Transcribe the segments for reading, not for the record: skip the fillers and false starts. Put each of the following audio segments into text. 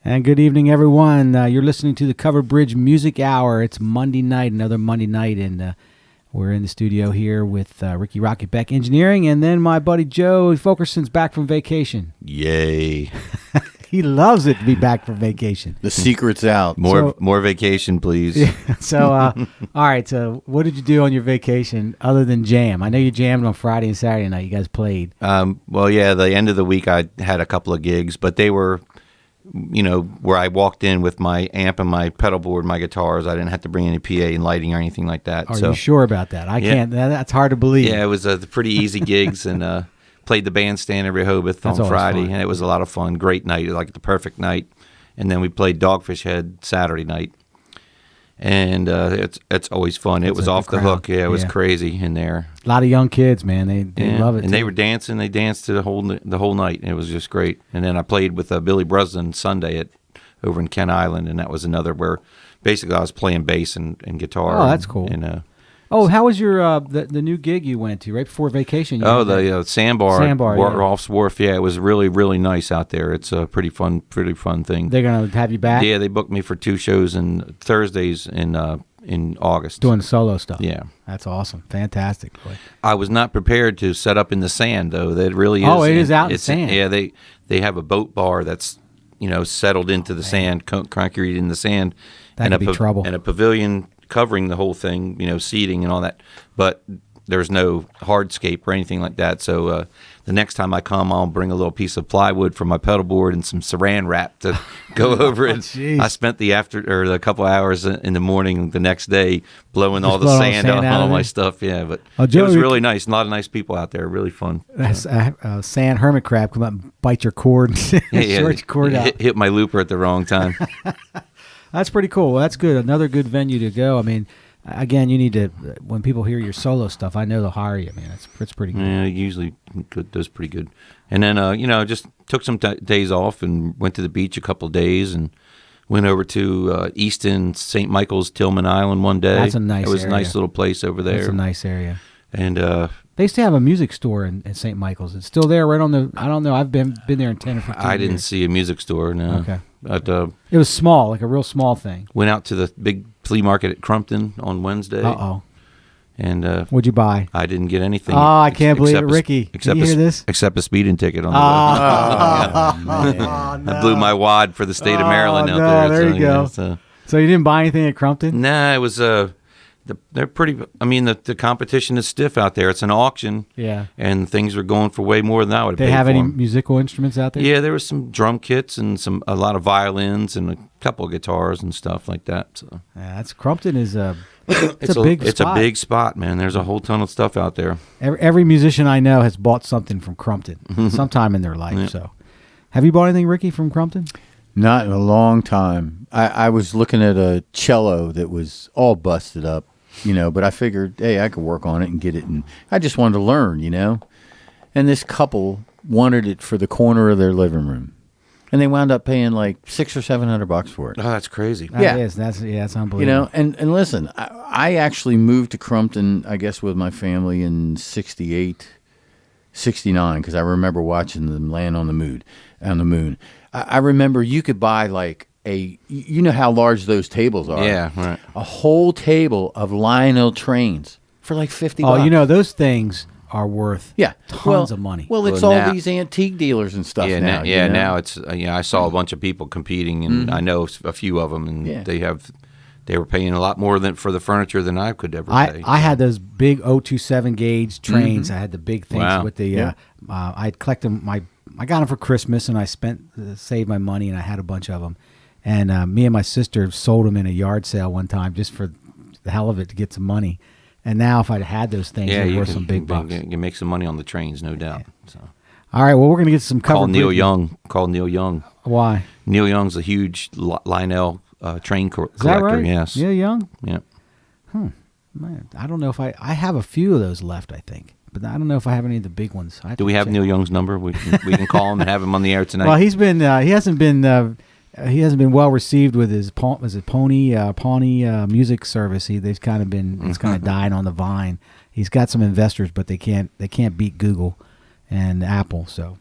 And good evening, everyone. You're listening to the Covered Bridge Music Hour. It's Monday night, another Monday night, and we're in the studio here with Ricky Rocket Beck Engineering, and then my buddy Joe Fulkerson's back from vacation. Yay. He loves it to be back from vacation. The secret's out. More vacation, please. Yeah, so, all right, so what did you do on your vacation other than jam? I know you jammed on Friday and Saturday night. You guys played. Well, yeah, the end of the week I had a couple of gigs, but they were, you know, where I walked in with my amp and my pedal board, my guitars. I didn't have to bring any PA and lighting or anything like that. Are you sure about that? I can't. That's hard to believe. Yeah, it was pretty easy gigs, and played the bandstand in Rehoboth on Friday, and it was a lot of fun. Great night, like the perfect night. And then we played Dogfish Head Saturday night, and it's always fun. It was off the hook. Yeah, it was crazy in there. A lot of young kids, man. They love it. And they were dancing. They danced to the whole night. And it was just great. And then I played with Billy Breslin Sunday over in Kent Island, and that was another where basically I was playing bass and guitar. Oh, that's cool. And how was your the new gig you went to right before vacation? The Sandbar, yeah. Rolf's Wharf. Yeah, it was really, really nice out there. It's a pretty fun thing. They're gonna have you back. Yeah, they booked me for 2 shows and Thursdays in August. Doing solo stuff. Yeah, that's awesome, fantastic. Boy. I was not prepared to set up in the sand though. That really is. Oh, it is out in the sand. Yeah, they have a boat bar that's settled into the sand, concrete in the sand. That could be trouble. And a pavilion covering the whole thing, seating and all that, but there's no hardscape or anything like that. So the next time I come, I'll bring a little piece of plywood for my pedal board and some saran wrap to go over it. Geez. I spent the couple hours in the morning the next day blowing all the sand out of all my stuff. Yeah, but it was really nice. A lot of nice people out there. Really fun. Sand hermit crab come up and bite your cord, short your cord out. Hit my looper at the wrong time. That's pretty cool. Well, that's good. Another good venue to go. I mean, again, you need to, when people hear your solo stuff, I know they'll hire you, man. It's pretty good. Yeah, usually does pretty good. And then, just took some days off and went to the beach a couple of days and went over to Easton, St. Michael's, Tillman Island one day. That's a nice area. It was a nice little place over there. It's a nice area. And they used to have a music store in St. Michael's. It's still there right on the, I don't know, I've been there in 10 or 15 years. I didn't see a music store, no. Okay. But, it was small, like a real small thing. Went out to the big flea market at Crumpton on Wednesday. Uh-oh. And what'd you buy? I didn't get anything. Oh, I can't believe it, Ricky. Did you hear this? Except a speeding ticket on the way. No. I blew my wad for the state of Maryland out there. There you go. So you didn't buy anything at Crumpton? Nah, it was they're pretty. I mean, the competition is stiff out there. It's an auction. Yeah. And things are going for way more than I would have paid for. They have any musical instruments out there? Yeah, there was some drum kits and a lot of violins and a couple of guitars and stuff like that. So yeah, Crumpton is it's a big spot. It's a big spot, man. There's a whole ton of stuff out there. Every musician I know has bought something from Crumpton sometime in their life. Yeah. So, have you bought anything, Ricky, from Crumpton? Not in a long time. I was looking at a cello that was all busted up, but I figured, hey, I could work on it and get it. And I just wanted to learn, And this couple wanted it for the corner of their living room. And they wound up paying like $600 or $700 for it. Oh, that's crazy. That's unbelievable. And listen, I actually moved to Crumpton, I guess, with my family in 68, 69, because I remember watching them land on the moon. I remember you could buy like how large those tables are. Yeah, right. A whole table of Lionel trains for like $50. Oh, those things are worth tons of money. Well, it's all these antique dealers and stuff now. Now it's I saw a bunch of people competing, and I know a few of them, and they were paying a lot more for the furniture than I could ever pay. I had those big 027 gauge trains. I had the big things with the. I collected them. I got them for Christmas, and I saved my money, and I had a bunch of them. And me and my sister sold them in a yard sale one time just for the hell of it to get some money. And now, if I'd had those things, they're worth some big bucks. You can make some money on the trains, no doubt. Yeah. So. All right, well, we're going to get some cover. Call Neil Young. Why? Neil Young's a huge Lionel train collector. Is that right? Yes. Neil Young? Yeah. Man, I don't know if I have a few of those left, I think. But I don't know if I have any of the big ones. Do we have Neil Young's number? We can call him and have him on the air tonight. Well, he hasn't been well received with his Pawnee music service. They've kind of been it's kind of dying on the vine. He's got some investors, but they can't beat Google and Apple. So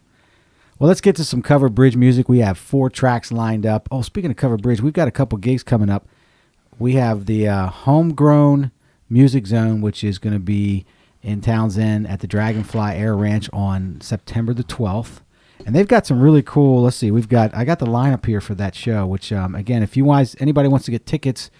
Well, let's get to some Covered Bridge music. We have 4 tracks lined up. Oh, speaking of Covered Bridge, we've got a couple gigs coming up. We have the Homegrown Music Zone, which is going to be in Townsend at the Dragonfly Air Ranch on September the 12th. And they've got some really cool, let's see, I got the lineup here for that show, which, again, if anybody wants to get tickets,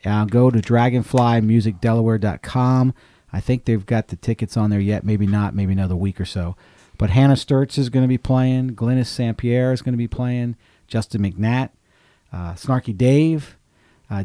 go to dragonflymusicdelaware.com. I think they've got the tickets on there yet, maybe not, maybe another week or so. But Hannah Sturts is going to be playing, Glynis St. Pierre is going to be playing, Justin McNatt, Snarky Dave,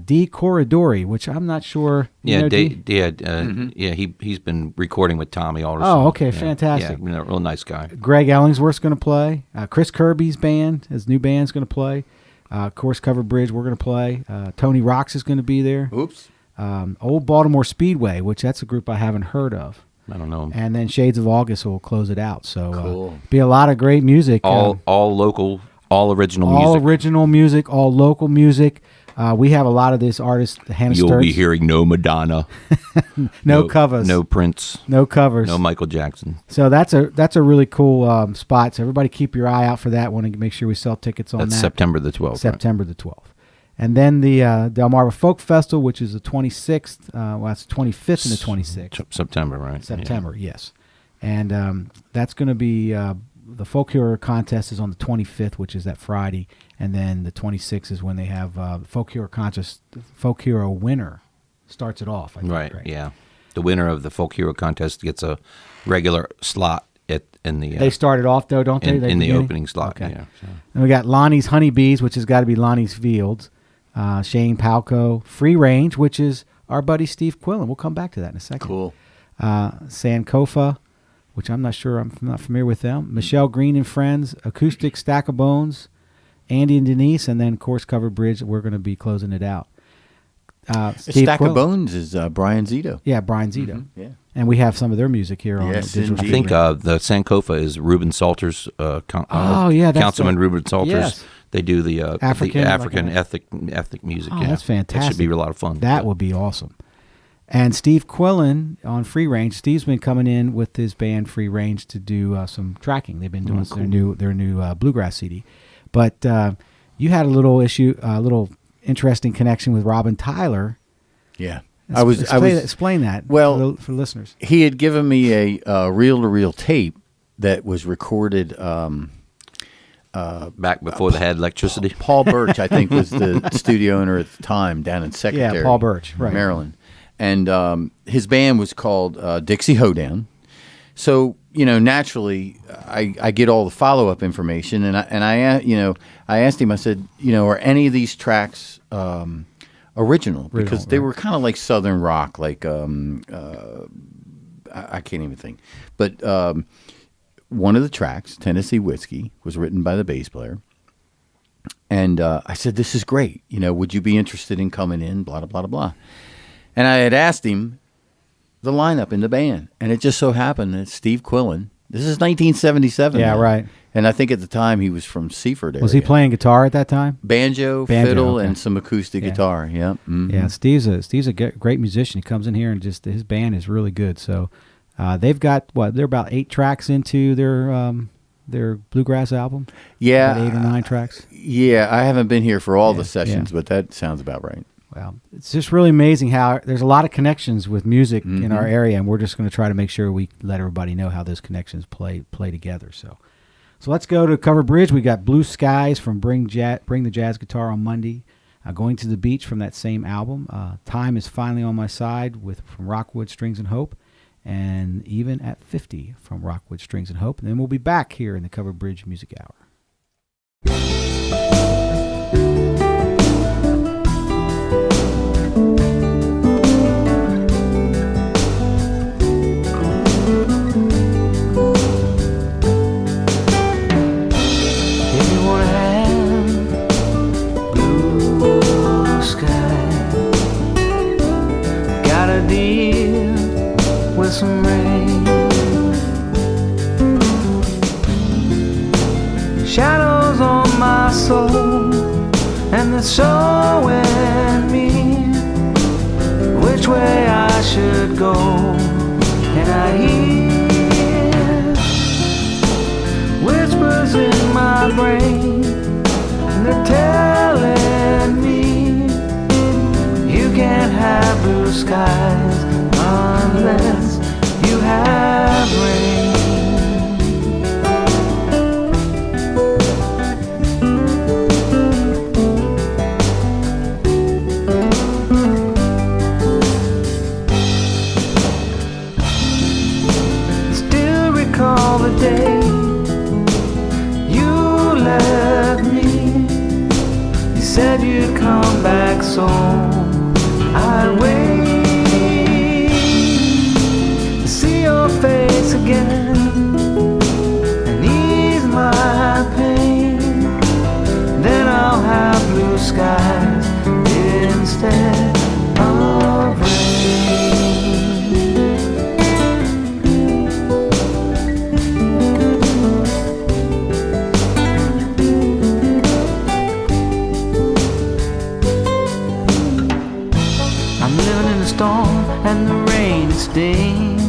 D. Corridori, which I'm not sure. Yeah, he's been recording with Tommy Alderson. Oh, okay, fantastic. Yeah, real nice guy. Greg Ellingsworth's going to play. Chris Kirby's band, his new band's going to play. Of course, Covered Bridge, we're going to play. Tony Rocks is going to be there. Oops. Old Baltimore Speedway, which that's a group I haven't heard of. I don't know. And then Shades of August will close it out. So cool. Be a lot of great music. All local, all original music. All original music, all local music. We have a lot of this artist, Hannah Sturts. You'll be hearing no Madonna. no covers. No Prince. No covers. No Michael Jackson. So that's a really cool spot. So everybody keep your eye out for that. Want to make sure we sell tickets on that. That's September the 12th. September the 12th. And then the Delmarva Folk Festival, which is the 26th. That's the 25th and the 26th. September, right? September, yes. And that's going to be the Folk Hero Contest is on the 25th, which is that Friday. And then the 26th is when they have Folk Hero Contest. The Folk Hero winner starts it off. I think, right, yeah. The winner of the Folk Hero Contest gets a regular slot in the. They start it off, though, don't they? In the opening slot, okay. Yeah. So. And we got Lonnie's Honeybees, which has got to be Lonnie's Fields. Shane Palco, Free Range, which is our buddy Steve Quillen. We'll come back to that in a second. Cool. Sankofa, which I'm not sure, I'm not familiar with them. Michelle Green and Friends, Acoustic Stack of Bones, Andy and Denise, and then, of course, Covered Bridge. We're going to be closing it out. Stack of Bones is Brian Zito. Yeah, Brian Zito. Mm-hmm. Yeah. And we have some of their music here on Digital. I think the Sankofa is Ruben Salters. Councilman Ruben Salters. Yes. They do the African ethnic music. Oh, that's fantastic. That should be a lot of fun. That would be awesome. And Steve Quillen on Free Range. Steve's been coming in with his band Free Range to do some tracking. They've been doing their new bluegrass CD. But you had a little interesting connection with Robin Tyler. Yeah. Explain that for listeners. He had given me a reel-to-reel tape that was recorded back before they had electricity. Paul Birch, I think, was the studio owner at the time down in Secretary. Yeah, Paul Birch, right. Maryland. And his band was called Dixie Hoedown. So, naturally, I get all the follow-up information, and I asked him, I said, are any of these tracks original? Because they were kind of like Southern rock, like, I can't even think. But one of the tracks, Tennessee Whiskey, was written by the bass player. And I said, this is great. Would you be interested in coming in, blah, blah, blah, blah. And I had asked him the lineup in the band. And it just so happened that Steve Quillen, this is 1977. Yeah, now, right. And I think at the time he was from Seaford area. Was he playing guitar at that time? Banjo, fiddle, and some acoustic guitar. Yeah. Mm-hmm. Yeah, Steve's a great musician. He comes in here and just his band is really good. So they've got they're about 8 tracks into their bluegrass album. Yeah, about 8 or 9 tracks. Yeah, I haven't been here for all the sessions, but that sounds about right. Well, it's just really amazing how there's a lot of connections with music in our area, and we're just going to try to make sure we let everybody know how those connections play together. So let's go to Covered Bridge. We got Blue Skies from Bring the Jazz Guitar on Monday. Going to the Beach from that same album. Time is Finally on My Side from Rockwood Strings and Hope, and Even at 50 from Rockwood Strings and Hope. And then we'll be back here in the Covered Bridge Music Hour. Some rain, shadows on my soul, and they're showing me which way I should go. And I hear whispers in in my brain, and they're telling me you can't have blue skies unless you have rain. Still recall the day you left me. You said you'd come back, so I'd wait to see your face again and ease my pain. Then I'll have blue skies instead of rain. I'm living in a storm and the rain stings.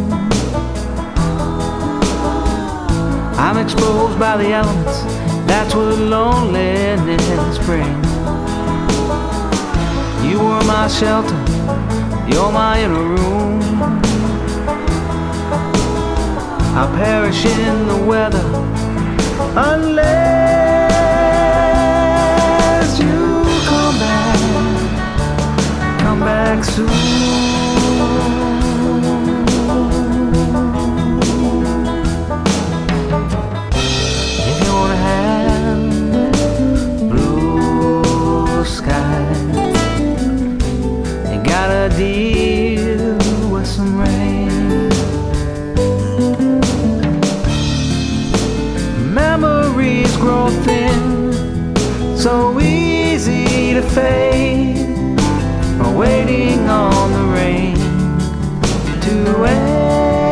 I'm exposed by the elements, that's what loneliness brings. You were my shelter, you're my inner room. I'll perish in the weather unless you come back soon. If you wanna have blue skies, you gotta deal with some rain. Memories grow thin, so easy to fade, or waiting on the rain to end.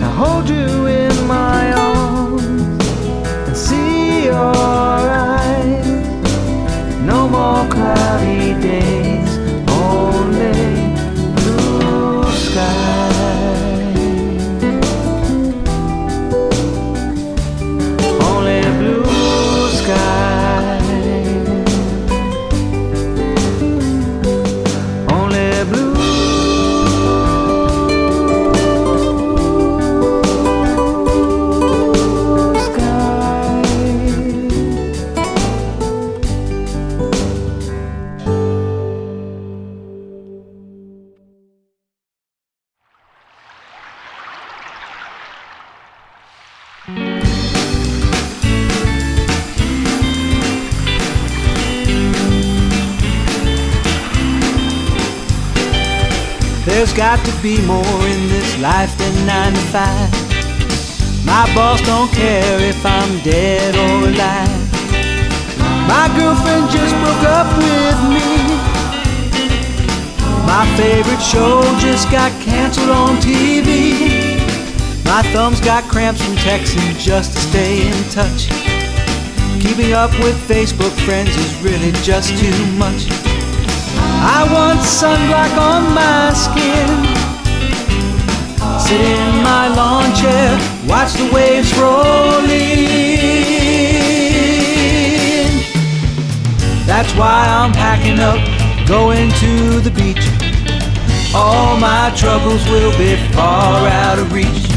I hold you in my arms and see your eyes. No more cloudy days, only blue skies. Only blue skies. Only blue skies. There's got to be more in this life than 9 to 5. My boss don't care if I'm dead or alive. My girlfriend just broke up with me. My favorite show just got canceled on TV. My thumb's got cramps from texting just to stay in touch. Keeping up with Facebook friends is really just too much. I want sunblock on my skin. Sit in my lawn chair, watch the waves roll in. That's why I'm packing up, going to the beach. All my troubles will be far out of reach.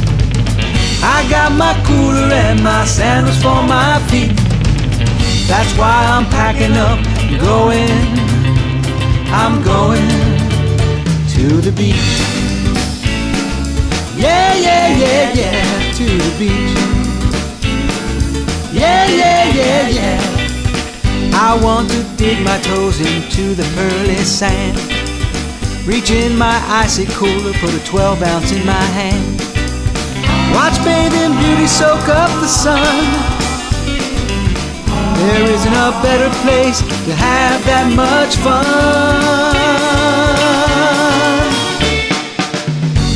I got my cooler and my sandals for my feet. That's why I'm packing up, I'm going to the beach. Yeah, yeah, yeah, yeah, to the beach. Yeah, yeah, yeah, yeah. I want to dig my toes into the pearly sand. Reach in my icy cooler, put a 12-ounce in my hand. Watch bathing beauty soak up the sun. There isn't a better place to have that much fun.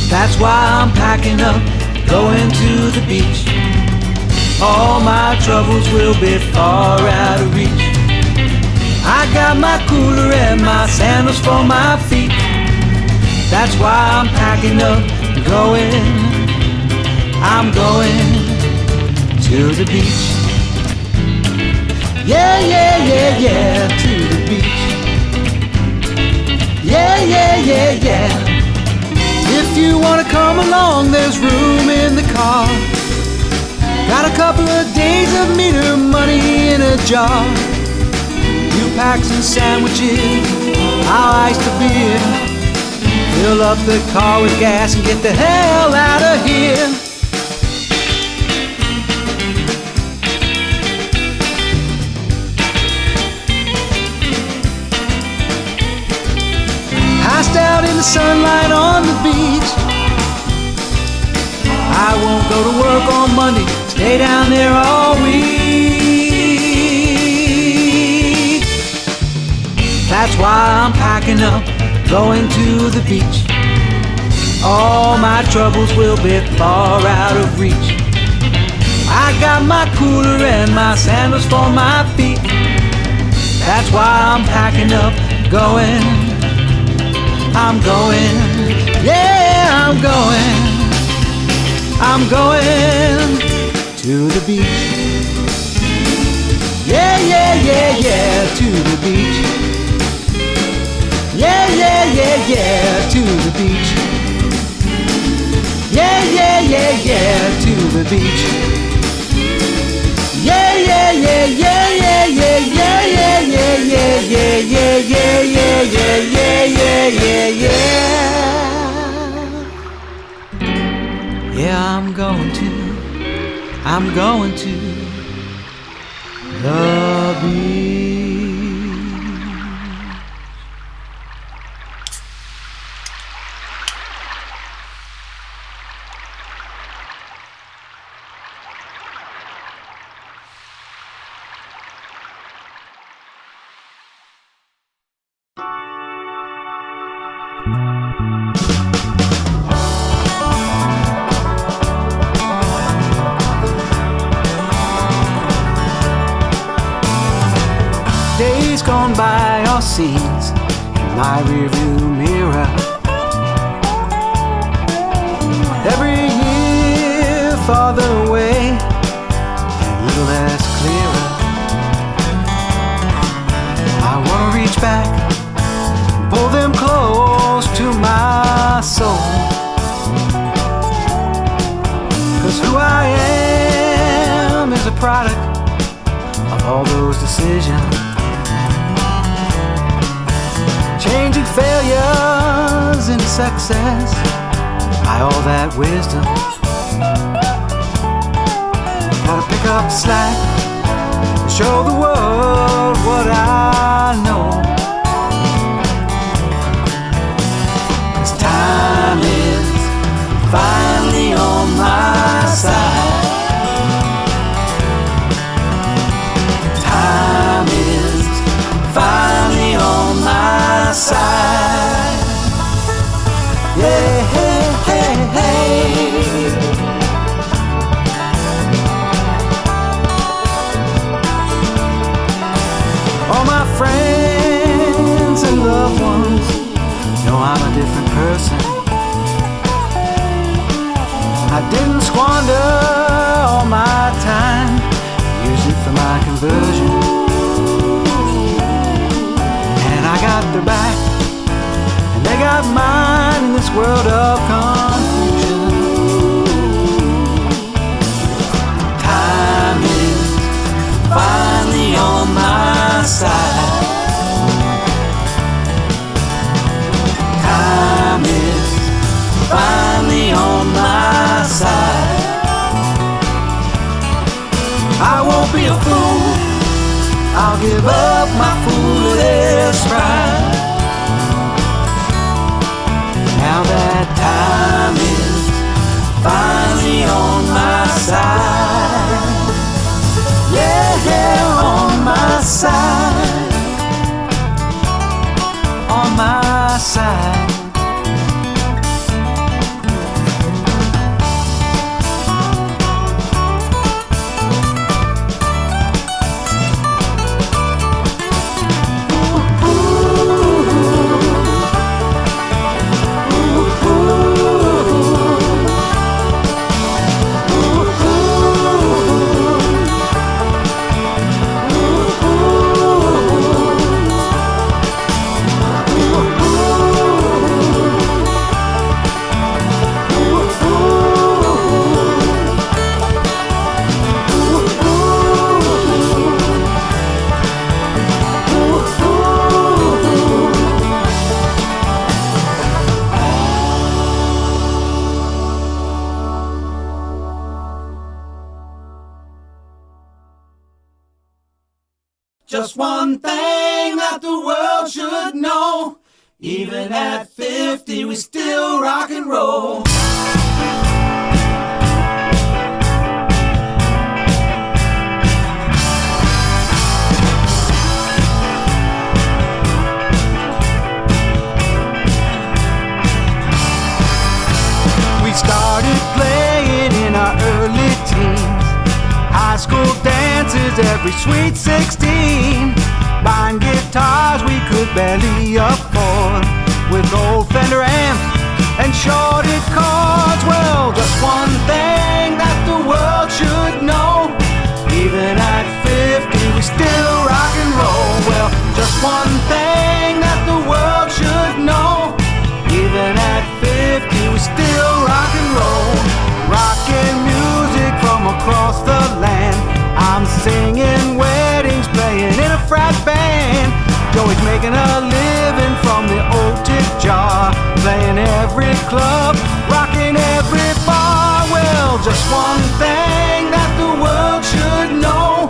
That's why I'm packing up, going to the beach. All my troubles will be far out of reach. I got my cooler and my sandals for my feet. That's why I'm packing up, I'm going to to the beach. Yeah, yeah, yeah, yeah, to the beach. Yeah, yeah, yeah, yeah. If you wanna come along, there's room in the car. Got a couple of days of meter money in a jar. You pack some sandwiches, I'll ice the beer. Fill up the car with gas and get the hell out of here. Passed out in the sunlight on the beach. I won't go to work on Monday, stay down there all week. That's why I'm packing up, going to the beach. All my troubles will be far out of reach. I got my cooler and my sandals for my feet. That's why I'm packing up, going. I'm going, yeah, I'm going to the beach. Yeah, yeah, yeah, yeah, to the beach. Yeah, yeah, yeah, yeah, to the beach. Yeah, yeah, yeah, yeah, to the beach. Yeah, yeah, yeah, yeah, yeah, yeah, yeah, yeah, yeah, yeah, yeah, yeah, yeah, yeah, yeah, yeah, yeah, yeah. Yeah, I'm going to the beach. Days gone by are scenes in my rearview mirror. Every year farther away and a little less clearer. I wanna reach back and pull them close to my soul. 'Cause who I am is a product of all those decisions. Changing failures into success by all that wisdom. Gotta pick up the slack and show the world what I know. 'Cause time is finally on my side. Time is finally on my side. Yeah, hey, hey, hey. All my friends and loved ones know I'm a different person. I didn't squander all my time, use it for my conversion. I got their back, and they got mine in this world of confusion. Time is finally on my side. Time is finally on my side. I won't be a fool, I'll give up my foolish pride. Now that time is finally on my side. Yeah, yeah, on my side. On my side. Ooh. just one thing that the world should know. Even at 50, we still rock and roll. We started playing in our early teens, high school dances every sweet 16, buying guitars we could barely afford, with old Fender amps and shorted chords. Well, just one thing that the world should know. Even at 50, we still rock and roll. Well, just one thing that the world should know. Even at 50, we still rock and roll. Rockin' music from across the land. I'm singing weddings, playing in a frat band. Joey's making a living from the old tip jar, playing every club, rocking every bar. Well, just one thing that the world should know.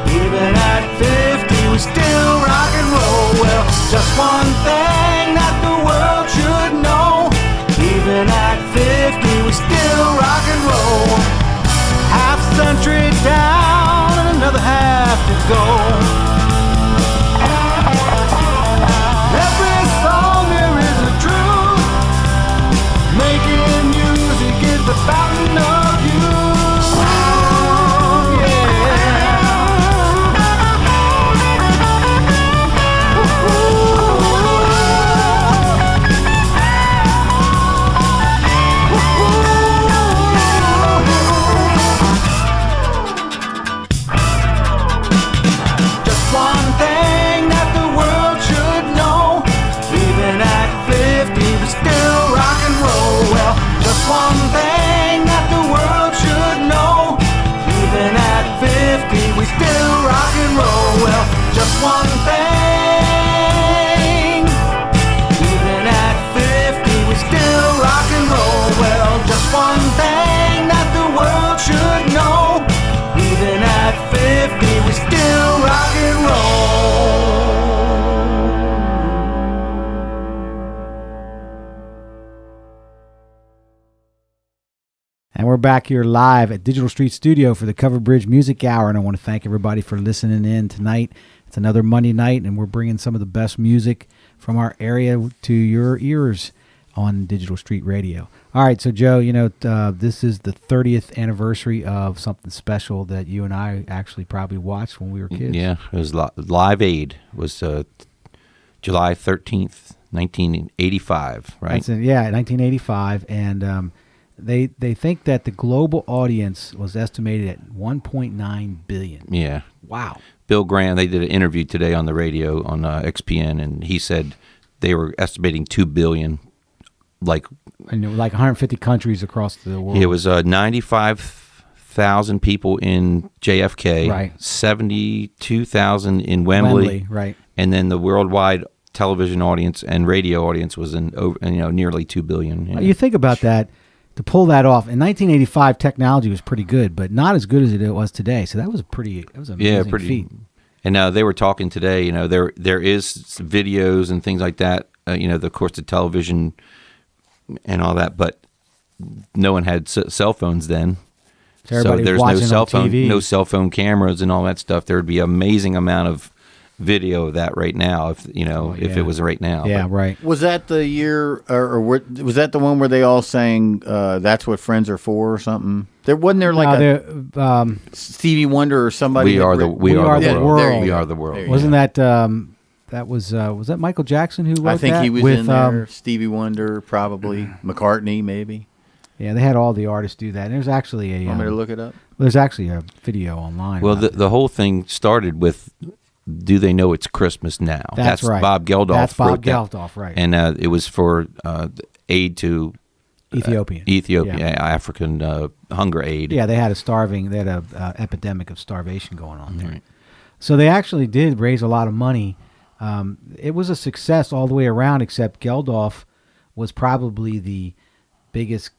Even at 50, we still rock and roll. Well, just one thing that the world should know. Even at 50, we still rock and roll. Half century down and another half to go. Every song there is a truth. Making music is the fountain of youth. Yeah. Just one thing that the world should know. Even at 50, we still rock and roll. Well, just one thing that the world should know. Even at 50, we still rock and roll. Well, just one thing. Even at 50, we still rock and roll. Well, just one thing that the world should know. Even at 50, we still rock and roll. And we're back here live at Digital Street Studio for the Cover Bridge Music Hour, and I want to thank everybody for listening in tonight. It's another Monday night, and we're bringing some of the best music from our area to your ears on Digital Street Radio. All right, so Joe, this is the 30th anniversary of something special that you and I actually probably watched when we were kids. Yeah, it was Live Aid. It was July 13th, 1985, right? That's it, yeah, 1985, and they think that the global audience was estimated at 1.9 billion. Yeah. Wow. Bill Graham, they did an interview today on the radio on XPN, and he said they were estimating 2 billion. Like 150 countries across the world. It was 95,000 people in JFK, right? 72,000 in Wembley, right? And then the worldwide television audience and radio audience was in nearly 2 billion. You think about that. To pull that off in 1985, technology was pretty good, but not as good as it was today. So that was an amazing feat. And they were talking today. There is videos and things like that. Of course, the television and all that, but no one had cell phones then. So there's no cell phone cameras and all that stuff. There would be an amazing amount of video of that right now if it was right now. Yeah, right. Was that the year, or was that the one where they all sang "That's What Friends Are For" or something? Wasn't there like Stevie Wonder or somebody? We are the world. We are the world. Wasn't that was that Michael Jackson who wrote that? I think he was in there. Stevie Wonder, probably McCartney, maybe. Yeah, they had all the artists do that. And there's actually Want me to look it up? There's actually a video online. Well, the whole thing started with "Do They Know It's Christmas Now?" That's right. Bob Geldof. That's Bob Geldof, right? And it was for aid to Ethiopia, African hunger aid. Yeah, they had a epidemic of starvation going on there. Right. So they actually did raise a lot of money. It was a success all the way around, except Geldof was probably the biggest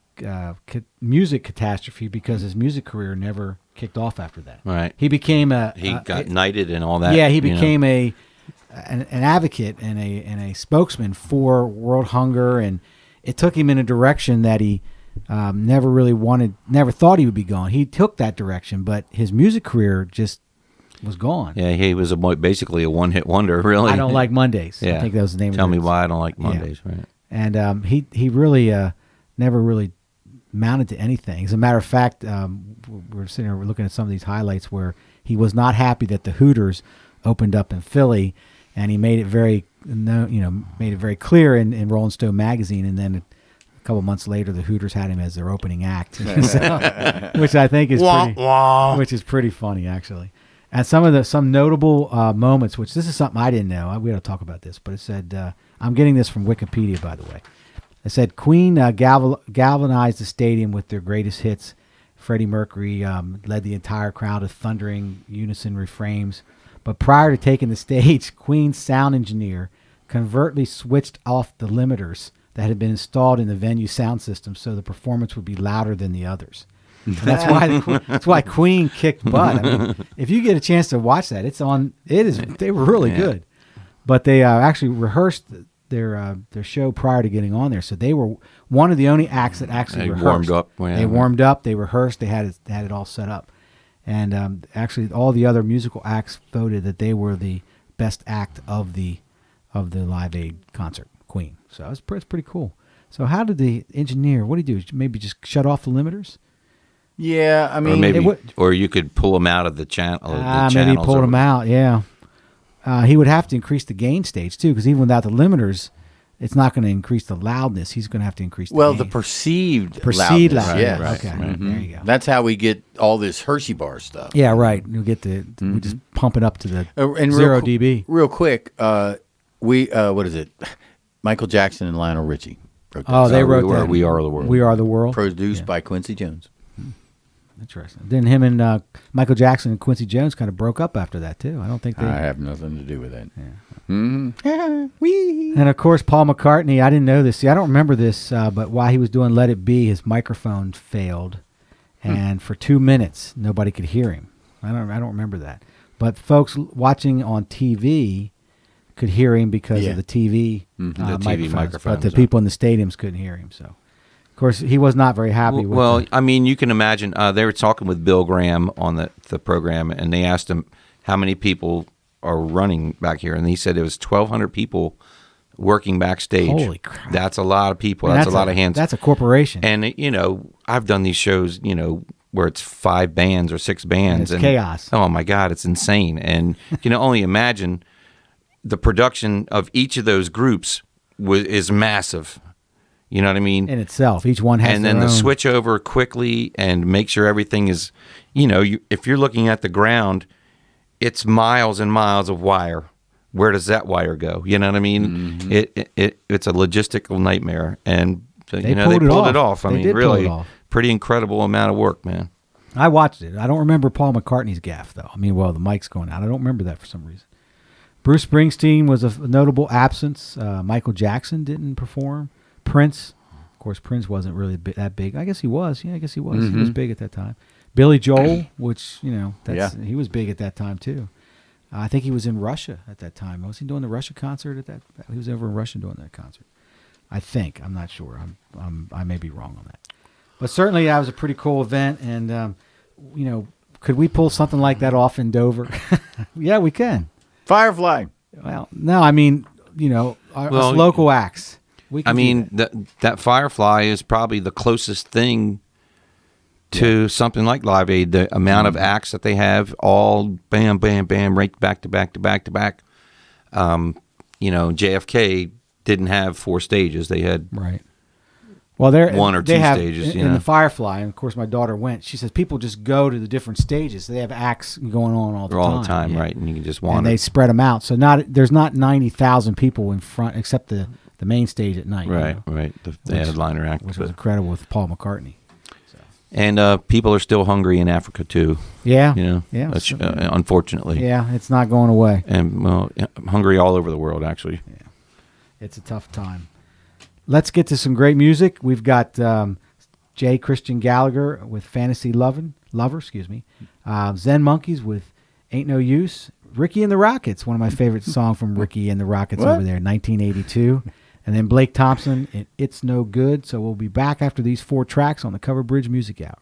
music catastrophe because his music career never kicked off after that. Right. He became he got knighted and all that. Yeah, he became an advocate and a spokesman for world hunger, and it took him in a direction that he never thought he would be going. He took that direction, but his music career just was gone. Yeah, he was basically a one-hit wonder, really. I Don't Like Mondays. Yeah. I think that was the name Tell of it. Me Why I Don't Like Mondays, Yeah. right. And he really never really mounted to anything. As a matter of fact, we're sitting here looking at some of these highlights where he was not happy that the Hooters opened up in Philly, and he made it very clear in Rolling Stone magazine, and then a couple months later, the Hooters had him as their opening act, which I think is pretty funny, actually. And some notable moments, which this is something I didn't know. We got to talk about this, but it said, I'm getting this from Wikipedia, by the way. It said Queen galvanized the stadium with their greatest hits. Freddie Mercury led the entire crowd to thundering unison refrains. But prior to taking the stage, Queen's sound engineer covertly switched off the limiters that had been installed in the venue sound system so the performance would be louder than the others. That's why Queen kicked butt. I mean, if you get a chance to watch that, it's on. They were really good, but they actually rehearsed their show prior to getting on there. So they were one of the only acts that actually rehearsed. They warmed up. They rehearsed. They had it all set up, and actually all the other musical acts voted that they were the best act of the Live Aid concert, Queen. So it's pretty cool. So how did the engineer? What did he do? Maybe just shut off the limiters? Yeah, I mean, or you could pull them out of the channel. Maybe he pulled them out. Yeah, he would have to increase the gain stage too, because even without the limiters, it's not going to increase the loudness. He's going to have to increase the gain. The perceived loudness. Yes. Right. Okay, Mm-hmm. There you go. That's how we get all this Hershey bar stuff. Yeah, right. We get we just pump it up to the 0 dB. Real quick, what is it? Michael Jackson and Lionel Richie wrote that. Oh, they wrote that. We Are the World. We Are the World. Produced by Quincy Jones. Interesting. Then him and Michael Jackson and Quincy Jones kind of broke up after that too. I don't think they. I have nothing to do with that. Yeah. Mm-hmm. And of course, Paul McCartney. I didn't know this. See, I don't remember this, but while he was doing "Let It Be," his microphone failed, and for 2 minutes nobody could hear him. I don't remember that. But folks watching on TV could hear him because of the TV, microphones, but the people in the stadiums couldn't hear him. So. Of course, he was not very happy with it. I mean, you can imagine, they were talking with Bill Graham on the program, and they asked him how many people are running back here, and he said it was 1,200 people working backstage. Holy crap. That's a lot of people. That's a lot of hands. That's a corporation. And, I've done these shows, where it's 5 bands or 6 bands. And it's chaos. Oh, my God, it's insane. And you can only imagine the production of each of those groups is massive. You know what I mean? In itself, each one has. And then the switch over quickly and make sure everything is, if you're looking at the ground, it's miles and miles of wire. Where does that wire go? You know what I mean? Mm-hmm. It's a logistical nightmare, and they pulled it off. I mean, really, pretty incredible amount of work, man. I watched it. I don't remember Paul McCartney's gaffe though. I mean, the mic's going out. I don't remember that for some reason. Bruce Springsteen was a notable absence. Michael Jackson didn't perform. Prince, of course, Prince wasn't really that big. I guess he was. Yeah, I guess he was. Mm-hmm. He was big at that time. Billy Joel, which, he was big at that time, too. I think he was in Russia at that time. Was he doing the Russia concert at that? He was over in Russia doing that concert. I think. I'm not sure. I may be wrong on that. But certainly that was a pretty cool event. And, could we pull something like that off in Dover? Yeah, we can. Firefly. Well, no, I mean, us local acts. That Firefly is probably the closest thing to something like Live Aid. The amount of acts that they have, all bam, bam, bam, right back to back to back to back. JFK didn't have 4 stages. They had Well, there 1 or 2 stages. In the Firefly, and of course my daughter went. She says people just go to the different stages. They have acts going on all the time. Right? And you can just wander. And they spread them out. So there's not 90,000 people in front, except the main stage at night. Right. The headliner act, which was incredible with Paul McCartney. So. And people are still hungry in Africa too. Yeah. Unfortunately. Yeah, it's not going away. And hungry all over the world, actually. Yeah, it's a tough time. Let's get to some great music. We've got J. Christian Gallagher with Fantasy Lovin'. Lover, excuse me. Zen Monkeys with Ain't No Use. Ricky and the Rockets, one of my favorite songs from Ricky and the Rockets over there, 1982. And then Blake Thompson, It's No Good. So we'll be back after these 4 tracks on the Cover Bridge Music Hour.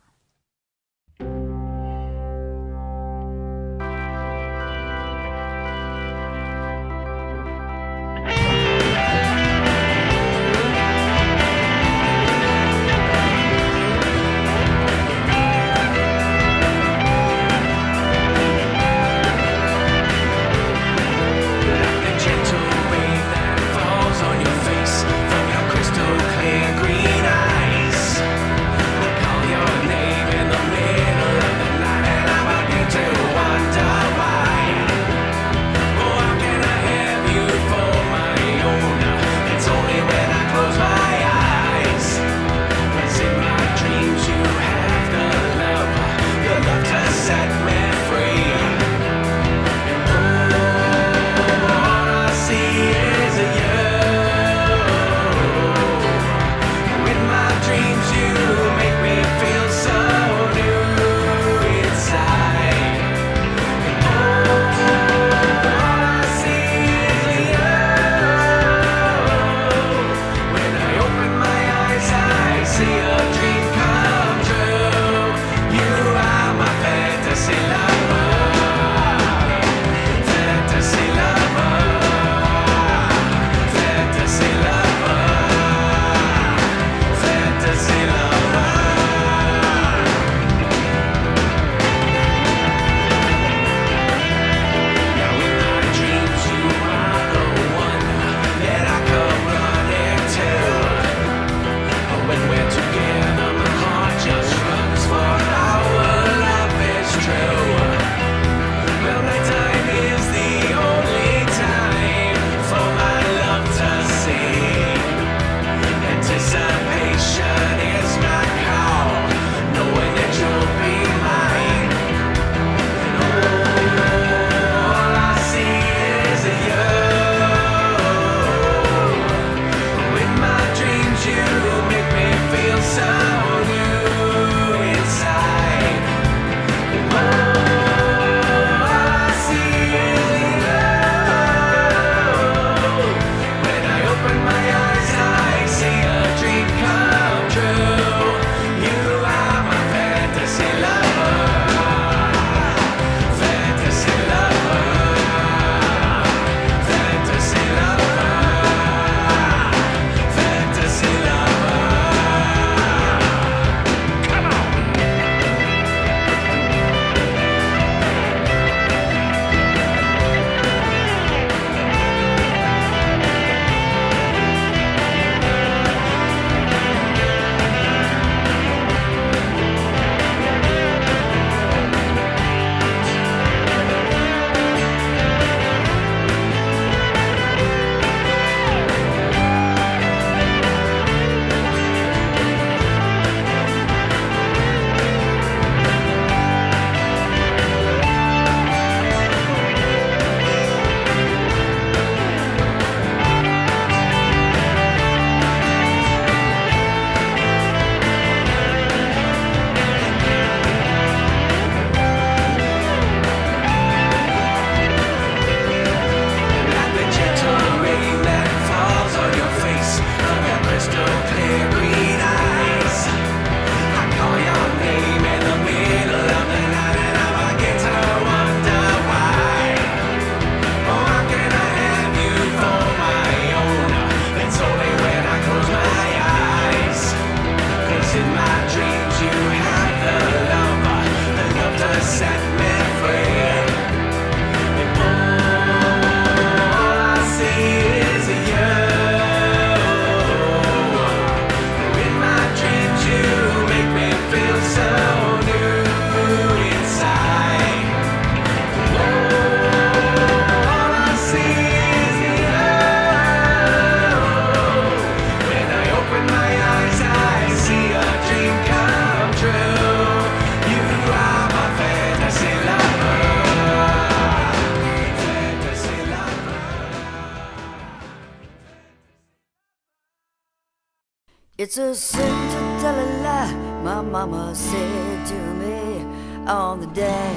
It's a sin to tell a lie, my mama said to me. on the day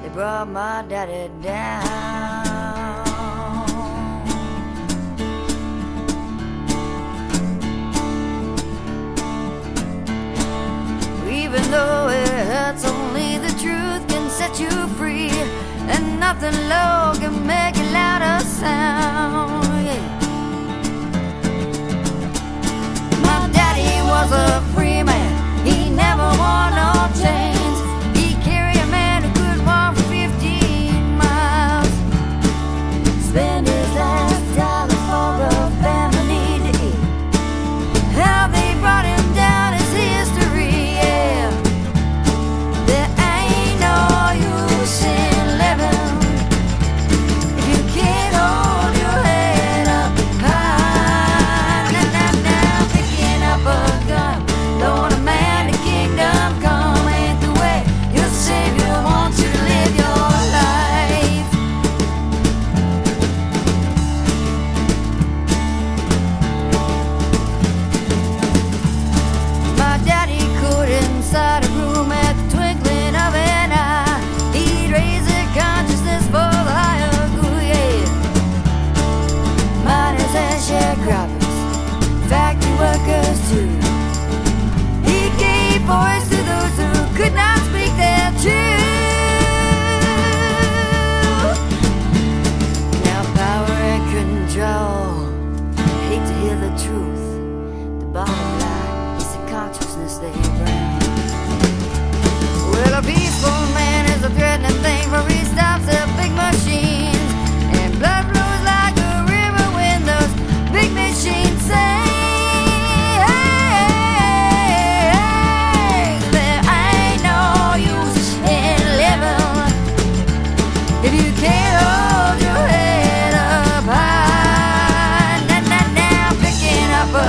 they brought my daddy down. Even though it hurts, only the truth can set you free, and nothing low can make a louder sound. Yeah. My daddy was a free man, he never wore no chains. He carried a man who could walk 15 miles, spend his last dollar for a family to eat. How they brought him down is history. There ain't no use in living if you can't hold your head up high. Now, picking up a gun, throwing a man to kingdom come ain't the way your Savior wants you to live your life. My daddy could inside a room at the twinkling of an eye. He'd raise the consciousness for the higher good, yeah. Miners and sharecroppers, factory workers too. He gave voice to those who could not speak their truth. Now power and control, hate to hear the truth. The bottom line is the consciousness they bring. Well, a peaceful man is a threatening thing, for he stops at big machines, and blood flows like a river when those big machines sing. There ain't no use in living if you can't hold your head up high. Now, picking up a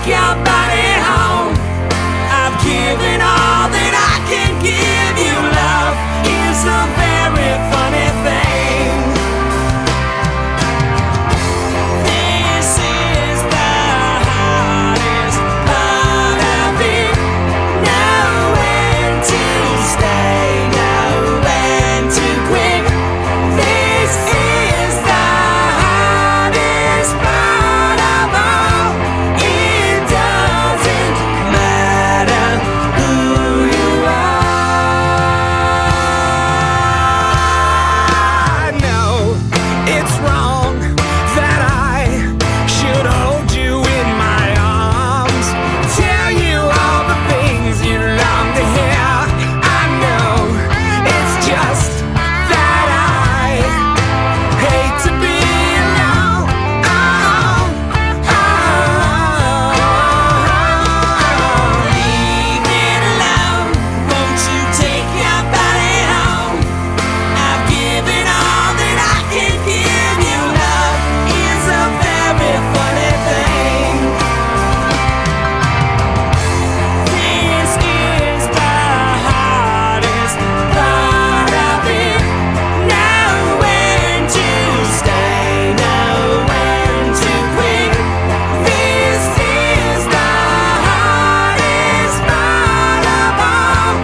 your body home. I've given all that I can give you. Love is a very funny thing. This is the hardest part of it. Know when to stay, know when to quit. This is the hardest part of all. It doesn't matter who you are. I know it's wrong that I should hold you in my arms, tell you all the things you long to hear. I know it's just that I hate to be alone. Leave it alone. Won't you take your body home? I've given all that I can give you. Love is a very funny thing. This is the hardest part of it. Know when to stay, know when to quit. This is the hardest part of all.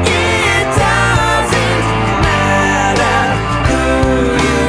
It doesn't matter who you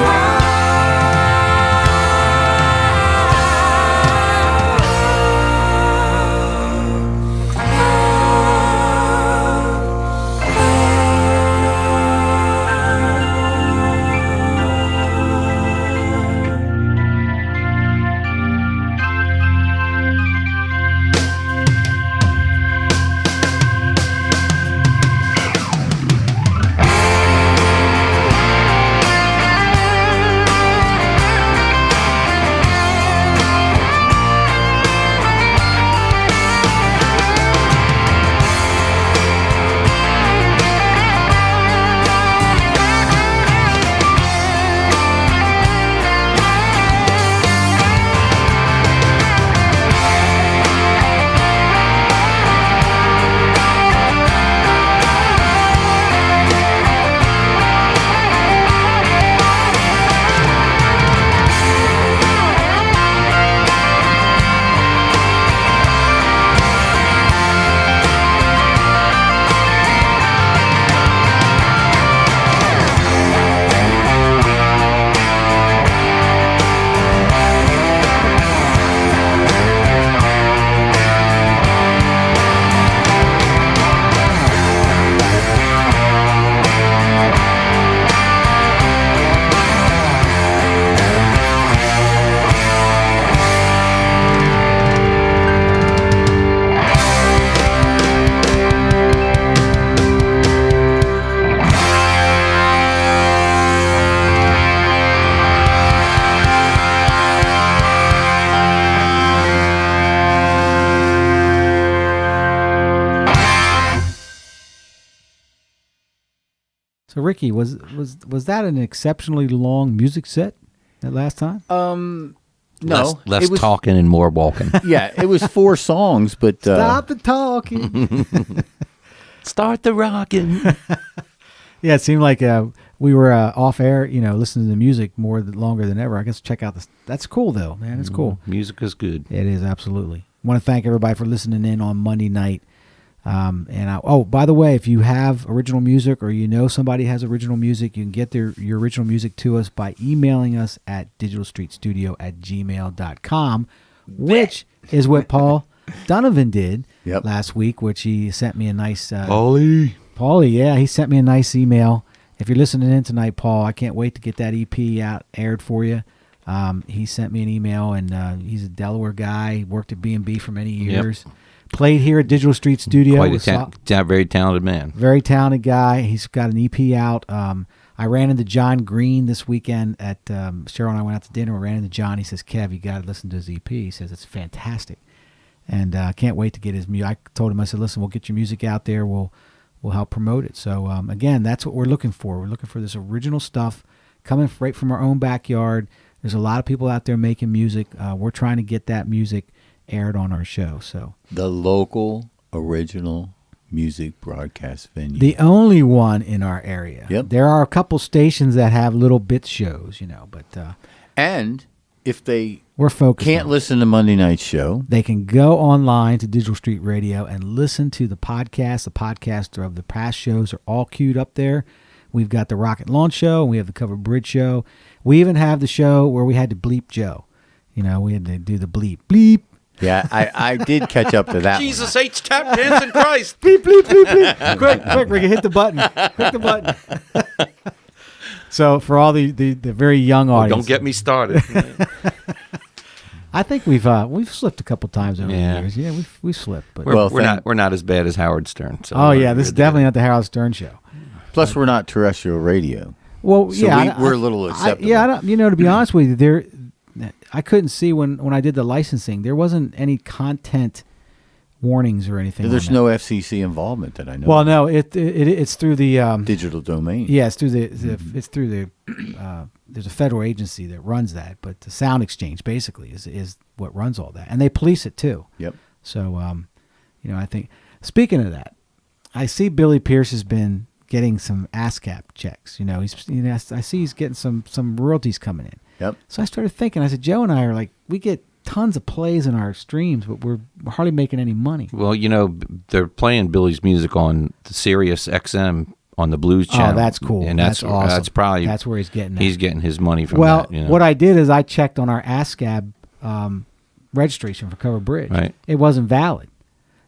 So Ricky, was that an exceptionally long music set that last time? No, less it was, talking and more walking. Yeah, it was 4 songs, but Stop the talking. Start the rocking. Yeah, it seemed like we were off air, listening to the music longer than ever. I guess check out this. That's cool though, man. It's cool. Music is good. It is, absolutely. I want to thank everybody for listening in on Monday night. By the way, if you have original music or somebody has original music, you can get your original music to us by emailing us at digitalstreetstudio@gmail.com, which is what Paul Donovan did last week, which he sent me a nice... Paulie, yeah, he sent me a nice email. If you're listening in tonight, Paul, I can't wait to get that EP aired for you. He sent me an email, and he's a Delaware guy. He worked at B&B for many years. Yep. Played here at Digital Street Studio. Quite a very talented man. Very talented guy. He's got an EP out. I ran into John Green this weekend at Cheryl and I went out to dinner. We ran into John. He says, Kev, you got to listen to his EP. He says, it's fantastic. And I can't wait to get his music. I told him, I said, listen, we'll get your music out there. We'll help promote it. So, again, that's what we're looking for. We're looking for this original stuff coming right from our own backyard. There's a lot of people out there making music. We're trying to get that music aired on our show. So the local original music broadcast venue. The only one in our area. Yep. There are a couple stations that have little bit shows, but and if they we're focused can't listen to Monday night's show, they can go online to Digital Street Radio and listen to the podcast. The podcasts of the past shows are all queued up there. We've got the Rocket Launch Show, and we have the Covered Bridge Show. We even have the show where we had to bleep Joe. We had to do the bleep. Yeah, I did catch up to that. Jesus H. Tap dancing Christ. Bleep, bleep, bleep, bleep. Quick, Ricky, hit the button. Hit the button. So for all the very young audience. Don't get me started. I think we've slipped a couple times over the years. Yeah, we've slipped. But we're not as bad as Howard Stern. So this is definitely not the Howard Stern show. Plus, we're not terrestrial radio. Well, so we're a little acceptable. To be honest with you, I couldn't see when I did the licensing. There wasn't any content warnings or anything. There's no FCC involvement that I know. Well, no, it's through the digital domain. Yeah, it's through it's through the there's a federal agency that runs that, but the Sound Exchange basically is what runs all that, and they police it too. Yep. So, I think speaking of that, I see Billy Pierce has been getting some ASCAP checks. I see he's getting some royalties coming in. Yep. So I started thinking. I said, Joe and I are like, we get tons of plays in our streams, but we're hardly making any money. Well, they're playing Billy's music on the Sirius XM on the Blues Channel. Oh, that's cool. And that's awesome. That's where he's getting it. He's getting his money from that. Well, what I did is I checked on our ASCAP registration for Covered Bridge. Right. It wasn't valid.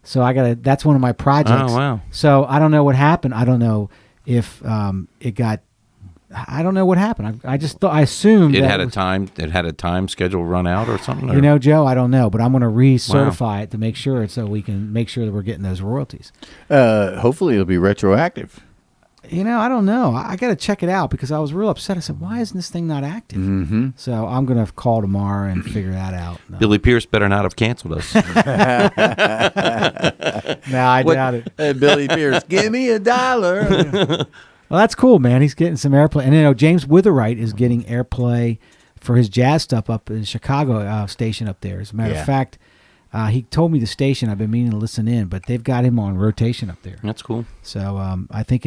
So that's one of my projects. Oh, wow. So I don't know what happened. I don't know if it got. I don't know what happened. I just thought. I assumed it had a time schedule run out or something. Joe, I don't know, but I'm going to recertify it to make sure so we can make sure that we're getting those royalties. Hopefully, it'll be retroactive. I don't know. I got to check it out because I was real upset. I said, "Why isn't this thing not active?" Mm-hmm. So I'm going to call tomorrow and figure that out. No. Billy Pierce better not have canceled us. No, I doubt it. Hey, Billy Pierce, give me $1. Well, that's cool, man. He's getting some airplay. And, James Witherite is getting airplay for his jazz stuff up in Chicago station up there. As a matter of fact, he told me the station. I've been meaning to listen in, but they've got him on rotation up there. That's cool. So I think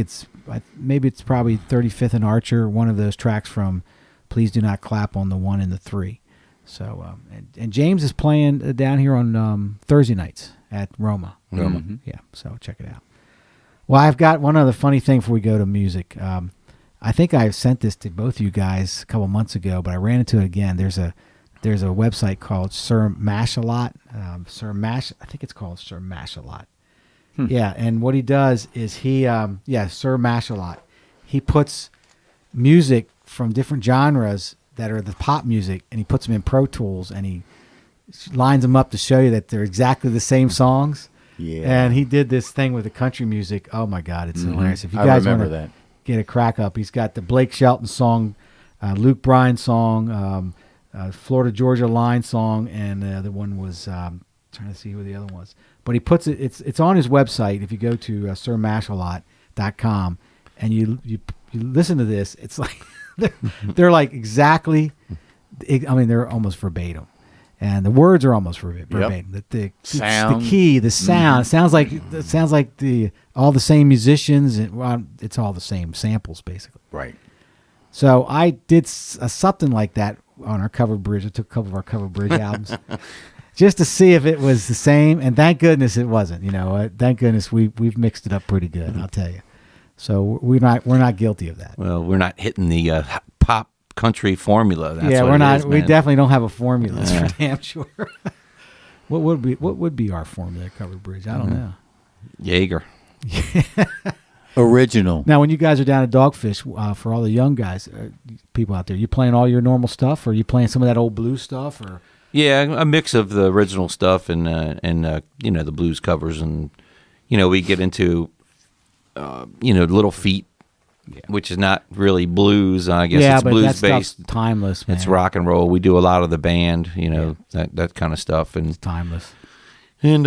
maybe it's probably 35th and Archer, one of those tracks from Please Do Not Clap on the 1 and the 3. So and James is playing down here on Thursday nights at Roma. Mm-hmm. Yeah, so check it out. Well, I've got one other funny thing before we go to music. I think I sent this to both of you guys a couple months ago, but I ran into it again. There's a website called Sir Mash-a-Lot. I think it's called Sir Mash-a-Lot. Yeah, and what he does is Sir Mash-a-Lot. He puts music from different genres that are the pop music, and he puts them in Pro Tools, and he lines them up to show you that they're exactly the same songs. Yeah. And he did this thing with the country music. Oh, my God, it's hilarious. If you guys want to get a crack up, he's got the Blake Shelton song, Luke Bryan song, Florida Georgia Line song, and the other one was trying to see who the other one was. But he puts it. It's on his website. If you go to sirmashalot.com and you listen to this, it's like they're like exactly. I mean, they're almost verbatim. And the words are almost verbatim. Yep. The sound, the key, the sound. Mm-hmm. It sounds like all the same musicians. It's all the same samples, basically. Right. So I did something like that on our Covered Bridge. I took a couple of our Covered Bridge albums just to see if it was the same. And thank goodness it wasn't. Thank goodness we've mixed it up pretty good. Mm-hmm. I'll tell you. So we're not guilty of that. Well, we're not hitting the pop country formula. That's we're not. Is, we definitely don't have a formula. That's for damn sure. What would be our formula at Covered Bridge? I don't know. Jaeger. Original. Now, when you guys are down at Dogfish, for all the young guys, people out there, you playing all your normal stuff, or are you playing some of that old blues stuff, or? Yeah, a mix of the original stuff and the blues covers, and we get into Little Feat. Yeah. Which is not really blues, I guess. Yeah, it's but blues that based. Stuff's timeless, man. It's rock and roll. We do a lot of the band, that kind of stuff, and it's timeless. And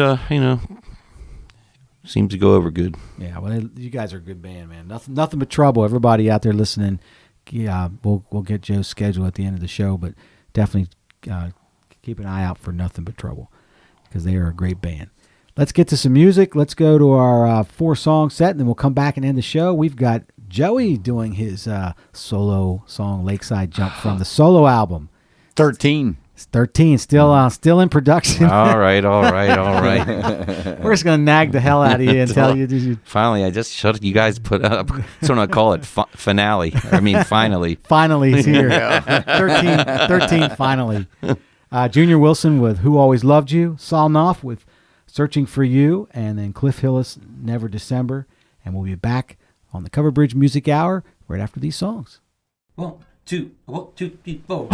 seems to go over good. Yeah, well, you guys are a good band, man. Nothing but trouble. Everybody out there listening, we'll get Joe's schedule at the end of the show, but definitely keep an eye out for Nothing But Trouble. because they are a great band. Let's get to some music. Let's go to our 4-song set, and then we'll come back and end the show. We've got Joey doing his solo song, Lakeside Jump, from the solo album. 13. It's 13, still in production. All right. We're just going to nag the hell out of you and tell you. Finally, I just shut it. You guys put up, so I call it finale. Finally. Finally, he's here. 13, finally. Junior Wilson with Who Always Loved You, Saul Knopf with Searching for You, and then Cliff Hillis, Never December. And we'll be back on the Cover Bridge Music Hour right after these songs. 1, 2, 3, 4.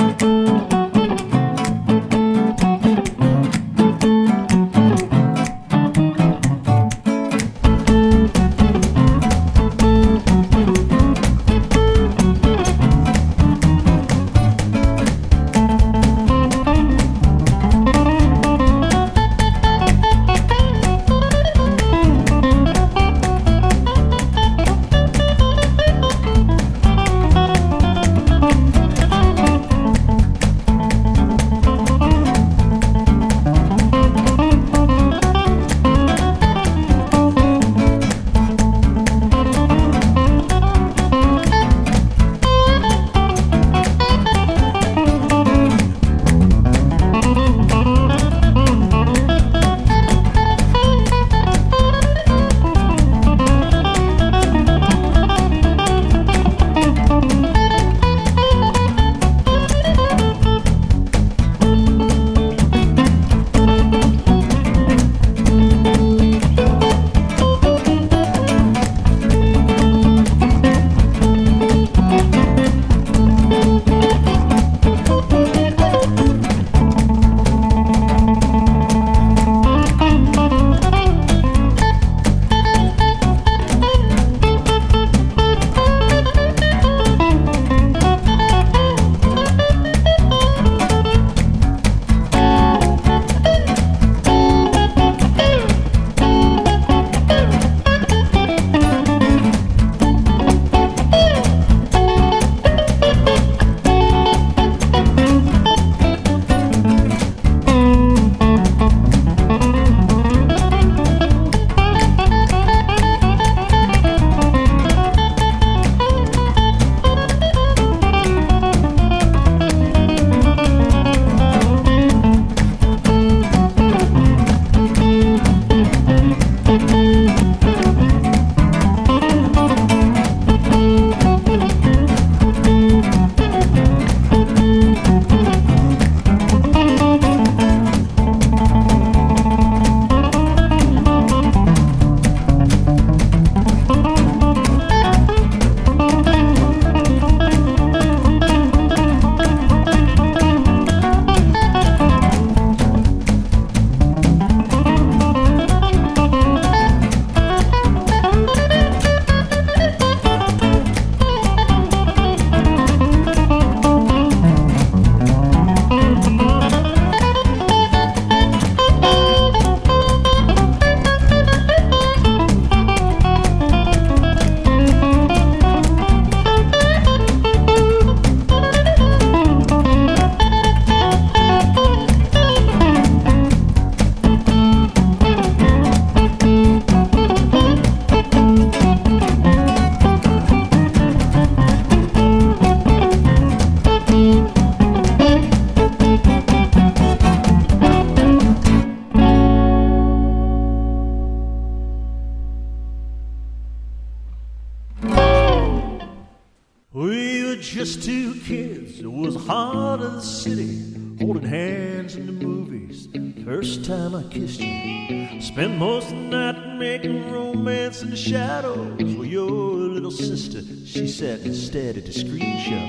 just two kids. It was heart of the city, holding hands in the movies. First time I kissed you, spent most of the night making romance in the shadows with your little sister. She sat instead at the screen show.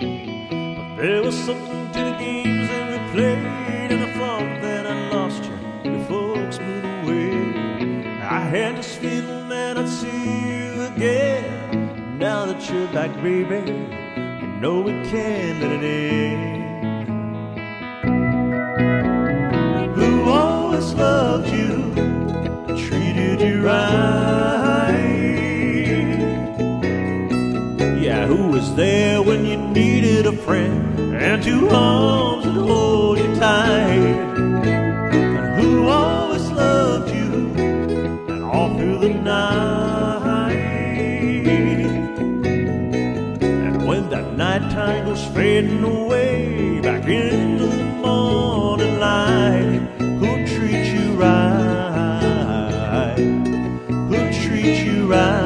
But there was something to the games that we played, and I thought that I lost you when folks moved away. I had this feeling that I'd see you again. Now that you're back, baby, you know we can't let it end. Who always loved you, treated you right? Yeah, who was there when you needed a friend and two arms that hold you tight? And who always the night. And when that nighttime goes fading away, back into the morning light, who'll treat you right? Who'll treat you right?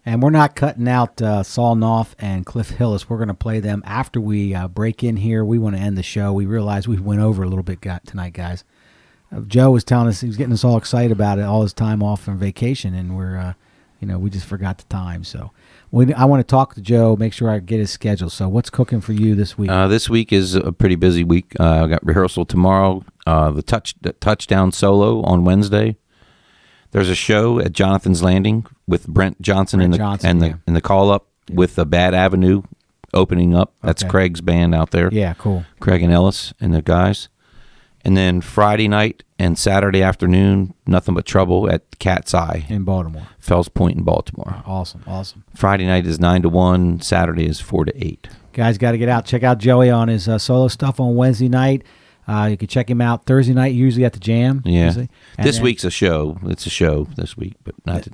And we're not cutting out Saul Knopf and Cliff Hillis. We're going to play them after we break in here. We want to end the show. We realize we went over a little bit tonight, guys. Joe was telling us, he was getting us all excited about it, all his time off from vacation, and we just forgot the time. So I want to talk to Joe, make sure I get his schedule. So what's cooking for you this week? This week is a pretty busy week. I got rehearsal tomorrow, the touchdown solo on Wednesday. There's a show at Jonathan's Landing with Brent Johnson and the call up with the Bad Avenue opening up. That's Craig's band out there. Yeah, cool. Craig and Ellis and the guys. And then Friday night and Saturday afternoon, Nothing But Trouble at Cat's Eye in Baltimore. Fells Point in Baltimore. Awesome. Friday night is 9 to 1. Saturday is 4 to 8. Guys, got to get out. Check out Joey on his solo stuff on Wednesday night. You can check him out Thursday night, usually at the Jam. Yeah. This week's a show. It's a show this week, but not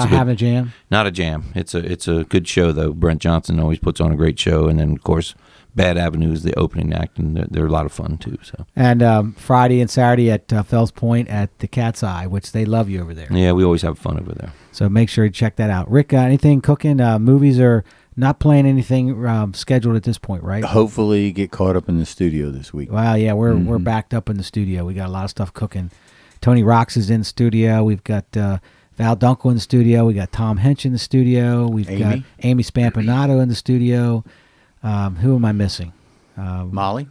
having a jam. Not a jam. It's a good show though. Brent Johnson always puts on a great show, and then of course Bad Avenue is the opening act, and they're a lot of fun too. So. And Friday and Saturday at Fells Point at the Cat's Eye, which they love you over there. Yeah, we always have fun over there. So make sure you check that out. Rick, anything cooking? Movies are not playing anything scheduled at this point, right? Hopefully get caught up in the studio this week. Well, yeah, we're backed up in the studio. We got a lot of stuff cooking. Tony Rocks is in the studio. We've got Val Dunkel in the studio. We got Tom Hench in the studio. We've got Amy Spampanato in the studio. Who am I missing? Molly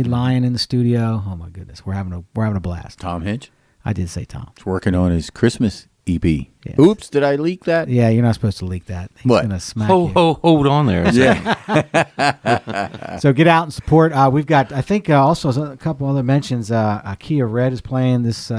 Lyon in the studio. Oh my goodness, we're having a blast. Tom Hench. I did say Tom. He's working on his Christmas EP. Yes. Oops, did I leak that? Yeah, you're not supposed to leak that. He's what? Gonna smack you. Hold on there. Yeah. So get out and support. We've got, I think, also a couple other mentions. Kia Red is playing this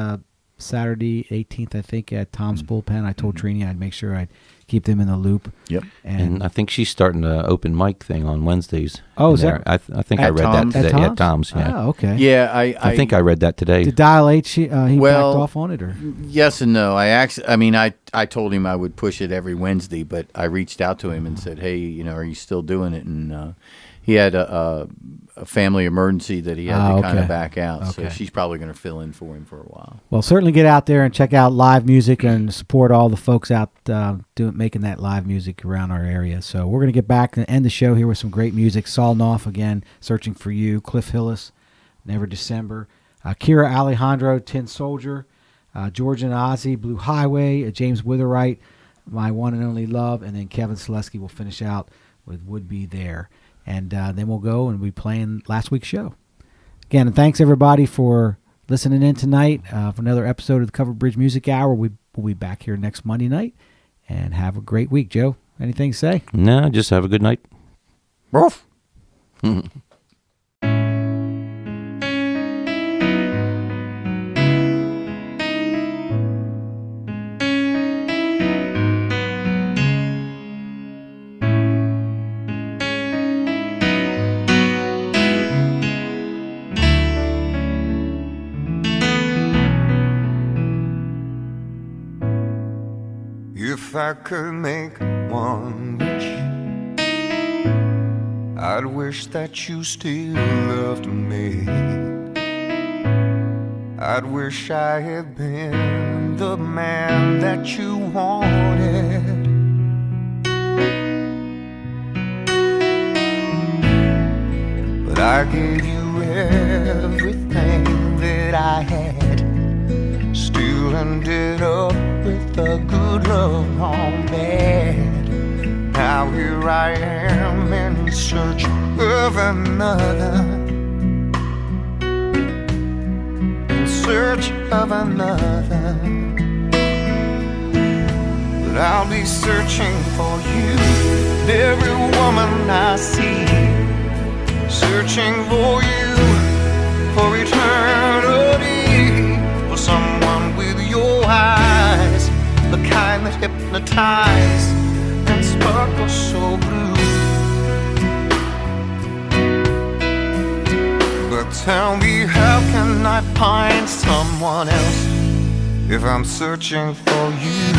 Saturday, 18th, I think, at Tom's Bullpen. I told Trini I'd make sure I'd keep them in the loop. Yep. And I think she's starting an open mic thing on Wednesdays. Oh, is that? I think I At read Tom's? that today. At At Tom's, yeah. Oh, okay. Yeah, I think I read that today. Did Dial H, he backed off on it, or? Yes and no. I told him I would push it every Wednesday, but I reached out to him and said, hey, are you still doing it? And he had a family emergency that he had to kind of back out. Okay. So she's probably going to fill in for him for a while. Well, certainly get out there and check out live music and support all the folks out making that live music around our area. So we're going to get back and end the show here with some great music. Saul Knopf again, Searching for You, Cliff Hillis, Never December, Kira Alejandro, Tin Soldier, George and Ozzy, Blue Highway, James Witherite, My One and Only Love, and then Kevin Selesky will finish out with Would Be There. And then we'll go and we'll be playing last week's show. Again, and thanks everybody for listening in tonight for another episode of the Covered Bridge Music Hour. We'll be back here next Monday night. And have a great week, Joe. Anything to say? No, just have a good night. Ruff. If I could make one wish, I'd wish that you still loved me. I'd wish I had been the man that you wanted. But I gave you everything that I had, still ended up with a good love on bad. Now here I am in search of another, in search of another. But I'll be searching for you, every woman I see, searching for you for eternity, for someone with your eyes, the kind that hypnotize and sparkle so blue. But tell me, how can I find someone else if I'm searching for you?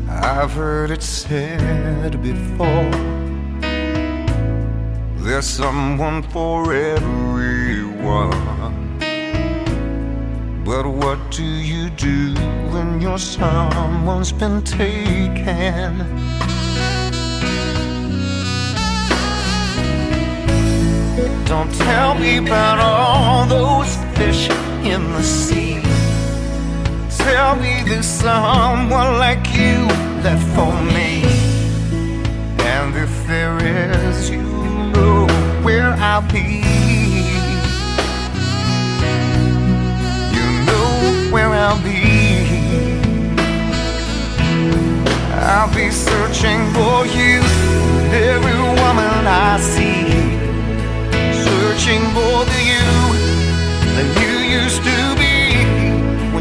I've heard it said before, there's someone for everyone. But what do you do when your someone's been taken? Don't tell me about all those fish in the sea. Tell me there's someone like you left for me. And if there is, you know where I'll be. You know where I'll be. I'll be searching for you, every woman I see, searching for the you that you used to be.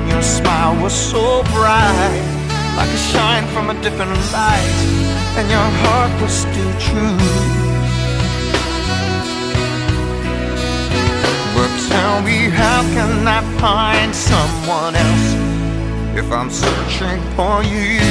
Your smile was so bright, like a shine from a different light, and your heart was still true. But tell me, how can I find someone else if I'm searching for you?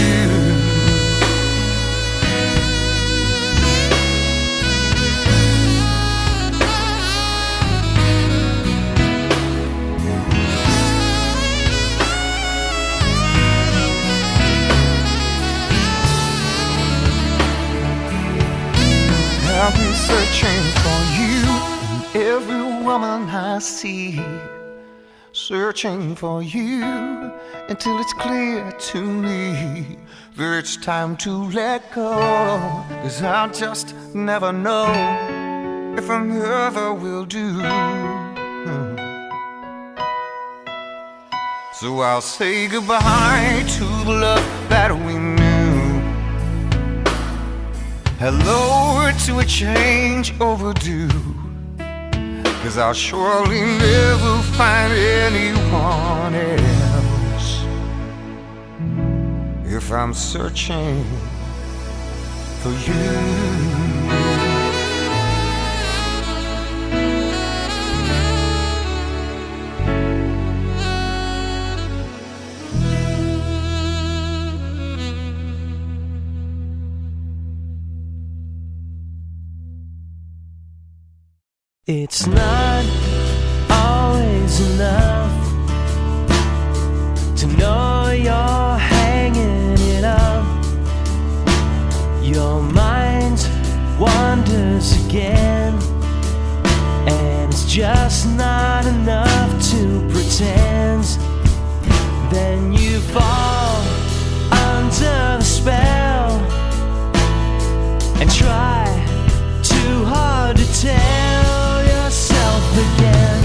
I'll be searching for you in every woman I see, searching for you until it's clear to me that it's time to let go. 'Cause I'll just never know if another will do. So I'll say goodbye to the love that we knew, hello to a change overdue. 'Cause I'll surely never find anyone else if I'm searching for you. It's not always enough to know you're hanging it up. Your mind wanders again, and it's just not enough to pretend. Then you fall under the spell and try too hard to tell again.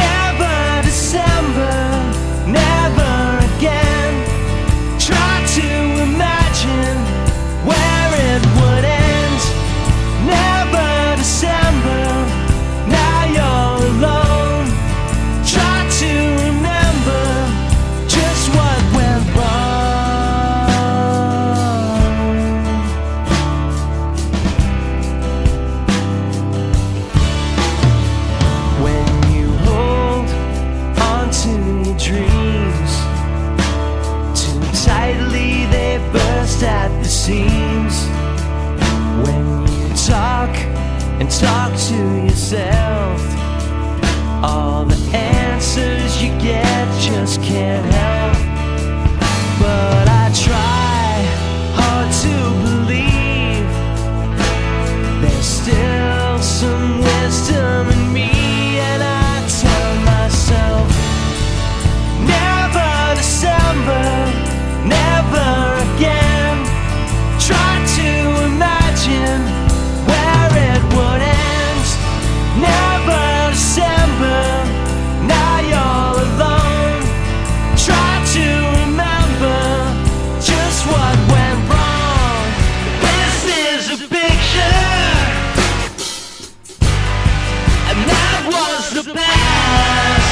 Never December, never again. Try to imagine where it would end. Never December, now you're alone. Try to remember just what went wrong. Dreams too tightly, they burst at the seams. When you talk and talk to yourself, all the answers you get just can't help. But I try hard to believe there's still some wisdom in me, and I tell myself December, never again. Try to imagine where it would end. Never December, now you're alone. Try to remember just what went wrong. This is a picture, and that was the past.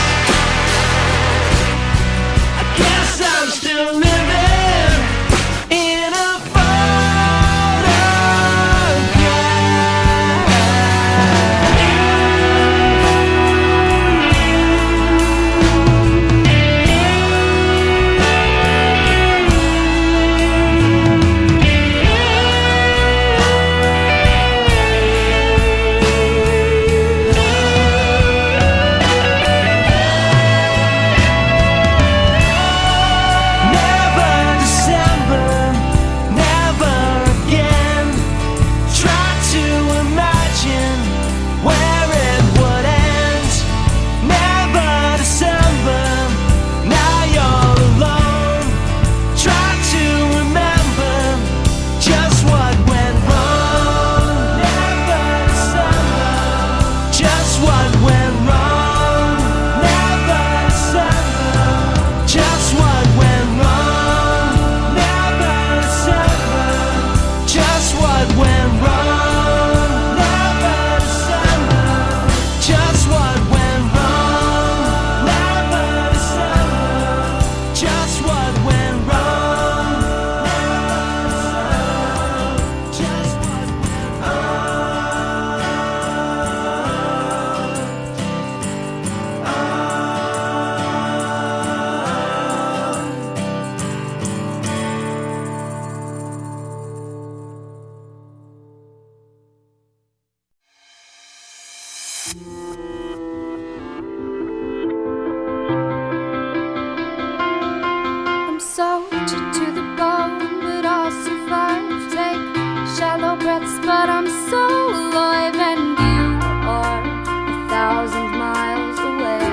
Guess I'm still living in a I'm soldier to the bone, but I'll survive. Take shallow breaths, but I'm so alive. And you are 1,000 miles away.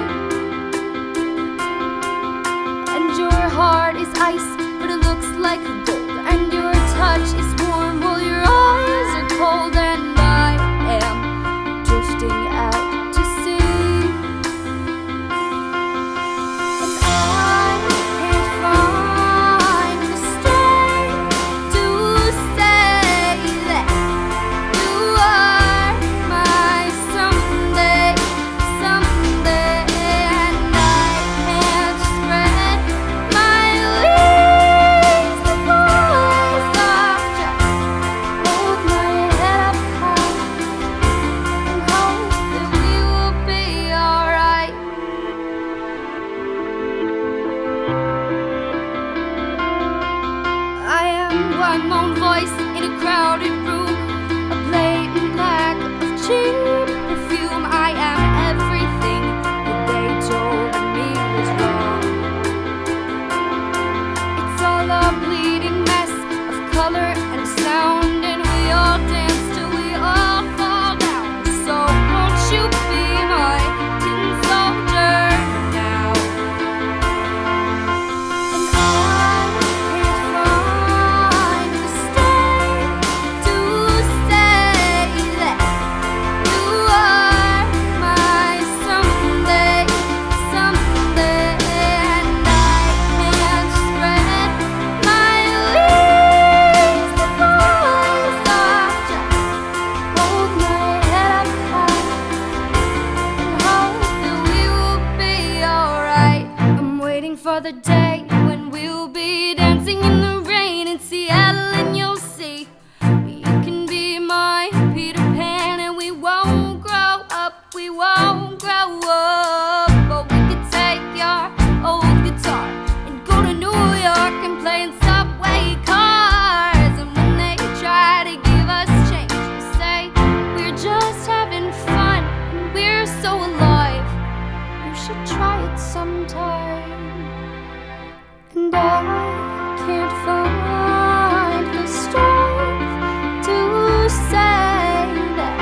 And your heart is ice, but it looks like gold. And your touch is warm while your eyes are cold. And I am drifting out to sea. And I can't find the strength to say for the day when we'll be dancing in the rain in Seattle, and you'll see you can be my Peter Pan, and we won't grow up, we won't grow up. But we could take your old guitar and go to New York and play in subway cars. And when they try to give us change, we'll say we're just having fun and we're so alive. You should try it sometime. And I can't find the strength to say that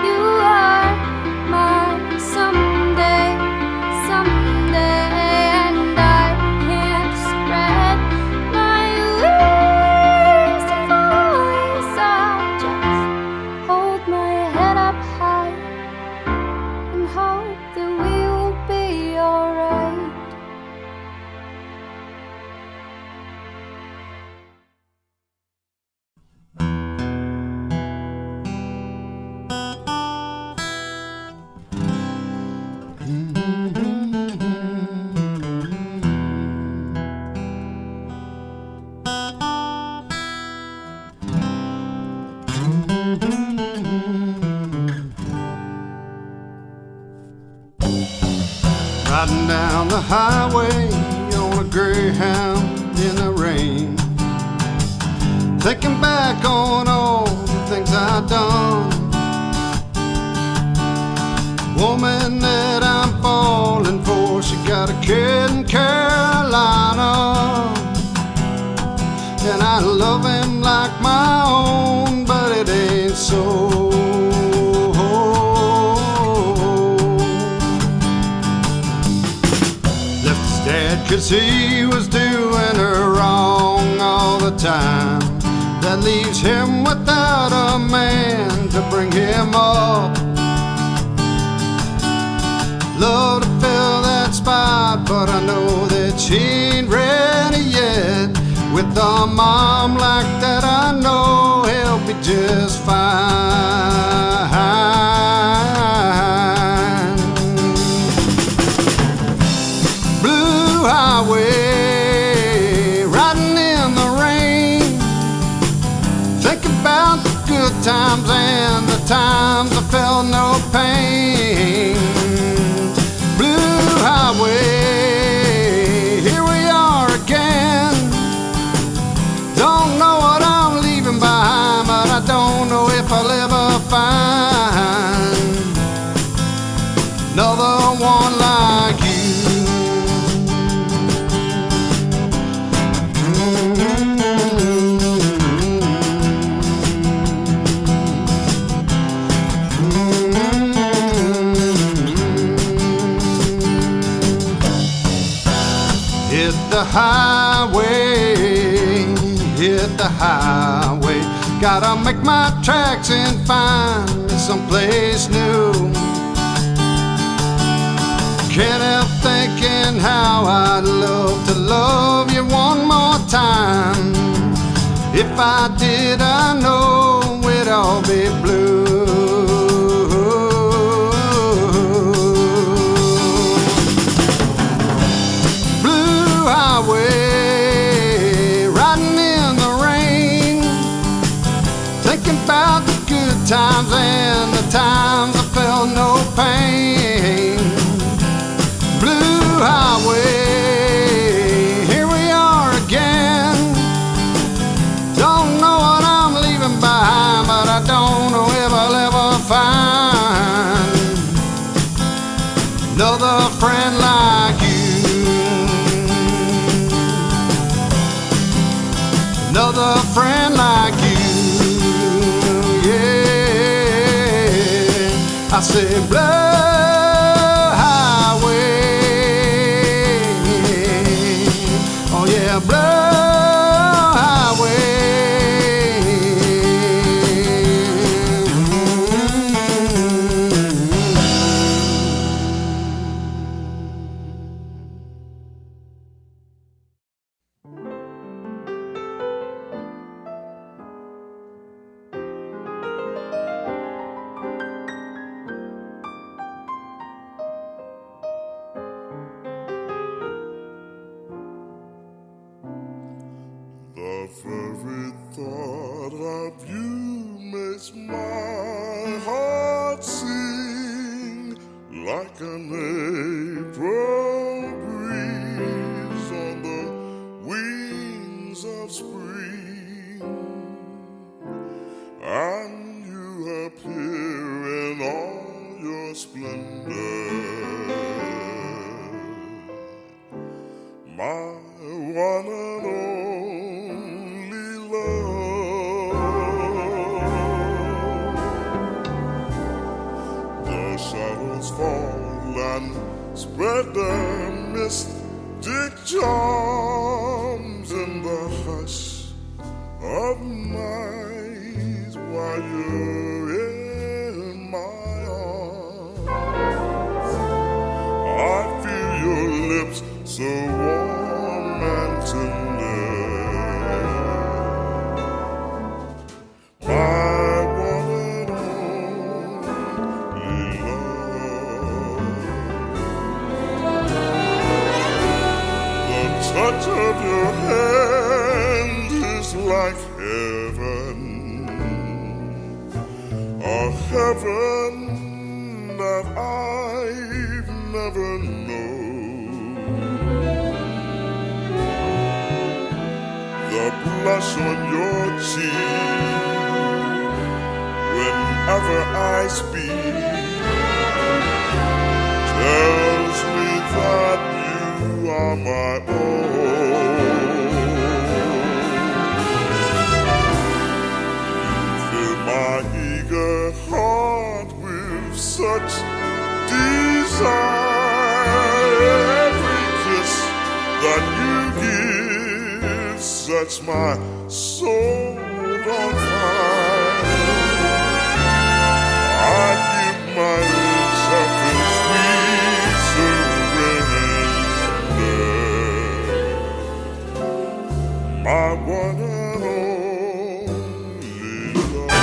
you are my someday, someday. And I can't spread my wings to fly, so just hold my head up high and hope that we'll be alright. Riding down the highway on a Greyhound in the rain, thinking back on all the things I've done. Woman that I'm falling for, she got a kid in Carolina, and I love him like my own, but it ain't so. Left his dad 'cause he was doing her wrong all the time. That leaves him without a man to bring him up. Love to fill that spot, but I know that she ain't ready yet. With a mom like that, I know he'll be just fine. Blue highway, riding in the rain, think about the good times and the times I felt no pain. Blue highway, here we are again. Don't know what I'm leaving behind, but I don't know if I'll ever find another one like you. Hit the highway, hit the highway. Gotta make my tracks and find me someplace new. Can't help thinking how I'd love to love you one more time. If I did, I know it'd all be blue. Blue highway, riding in the rain, thinking about the good times and the times I felt no pain. Blue highway, here we are again. Don't know what I'm leaving behind, but I don't know if I'll ever find another friend like you. Another friend like you, yeah. I say blood highway, oh yeah, blood highway. very thought of you makes my heart sing like an April breeze on the wings of spring, and you appear in all your splendor, my one and only love. The shadows fall and spread their mystic charms in the hush of night while you're in my arms. I feel your lips so warm and tender, my one and only love. The touch of your hand is like heaven, a heaven that I've never known. The blush on your cheek whenever I speak tells me that you are my own. You fill my eager heart with such desire. Every kiss that you give sets my soul on fire. I give my lips up in sweet surrender, my one and only love.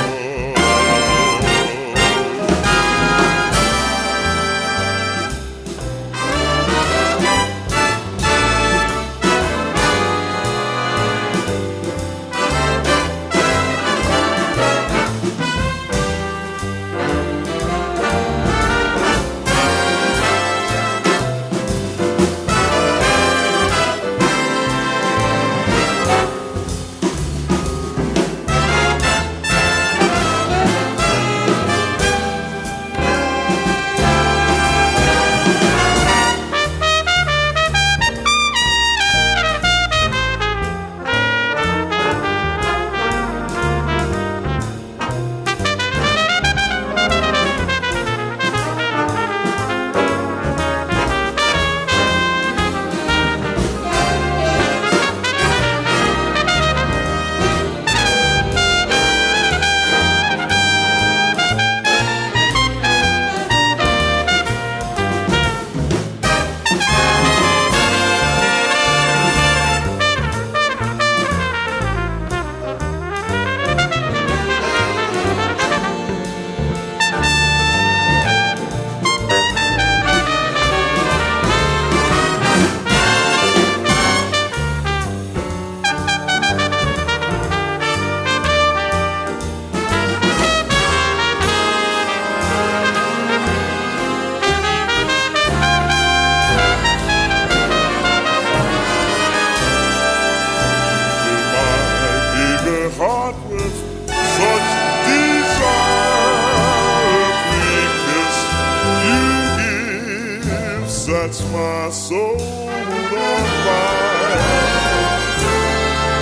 Sets my soul on fire.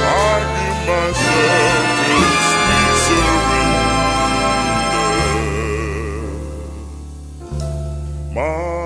I give myself in sweet surrender, my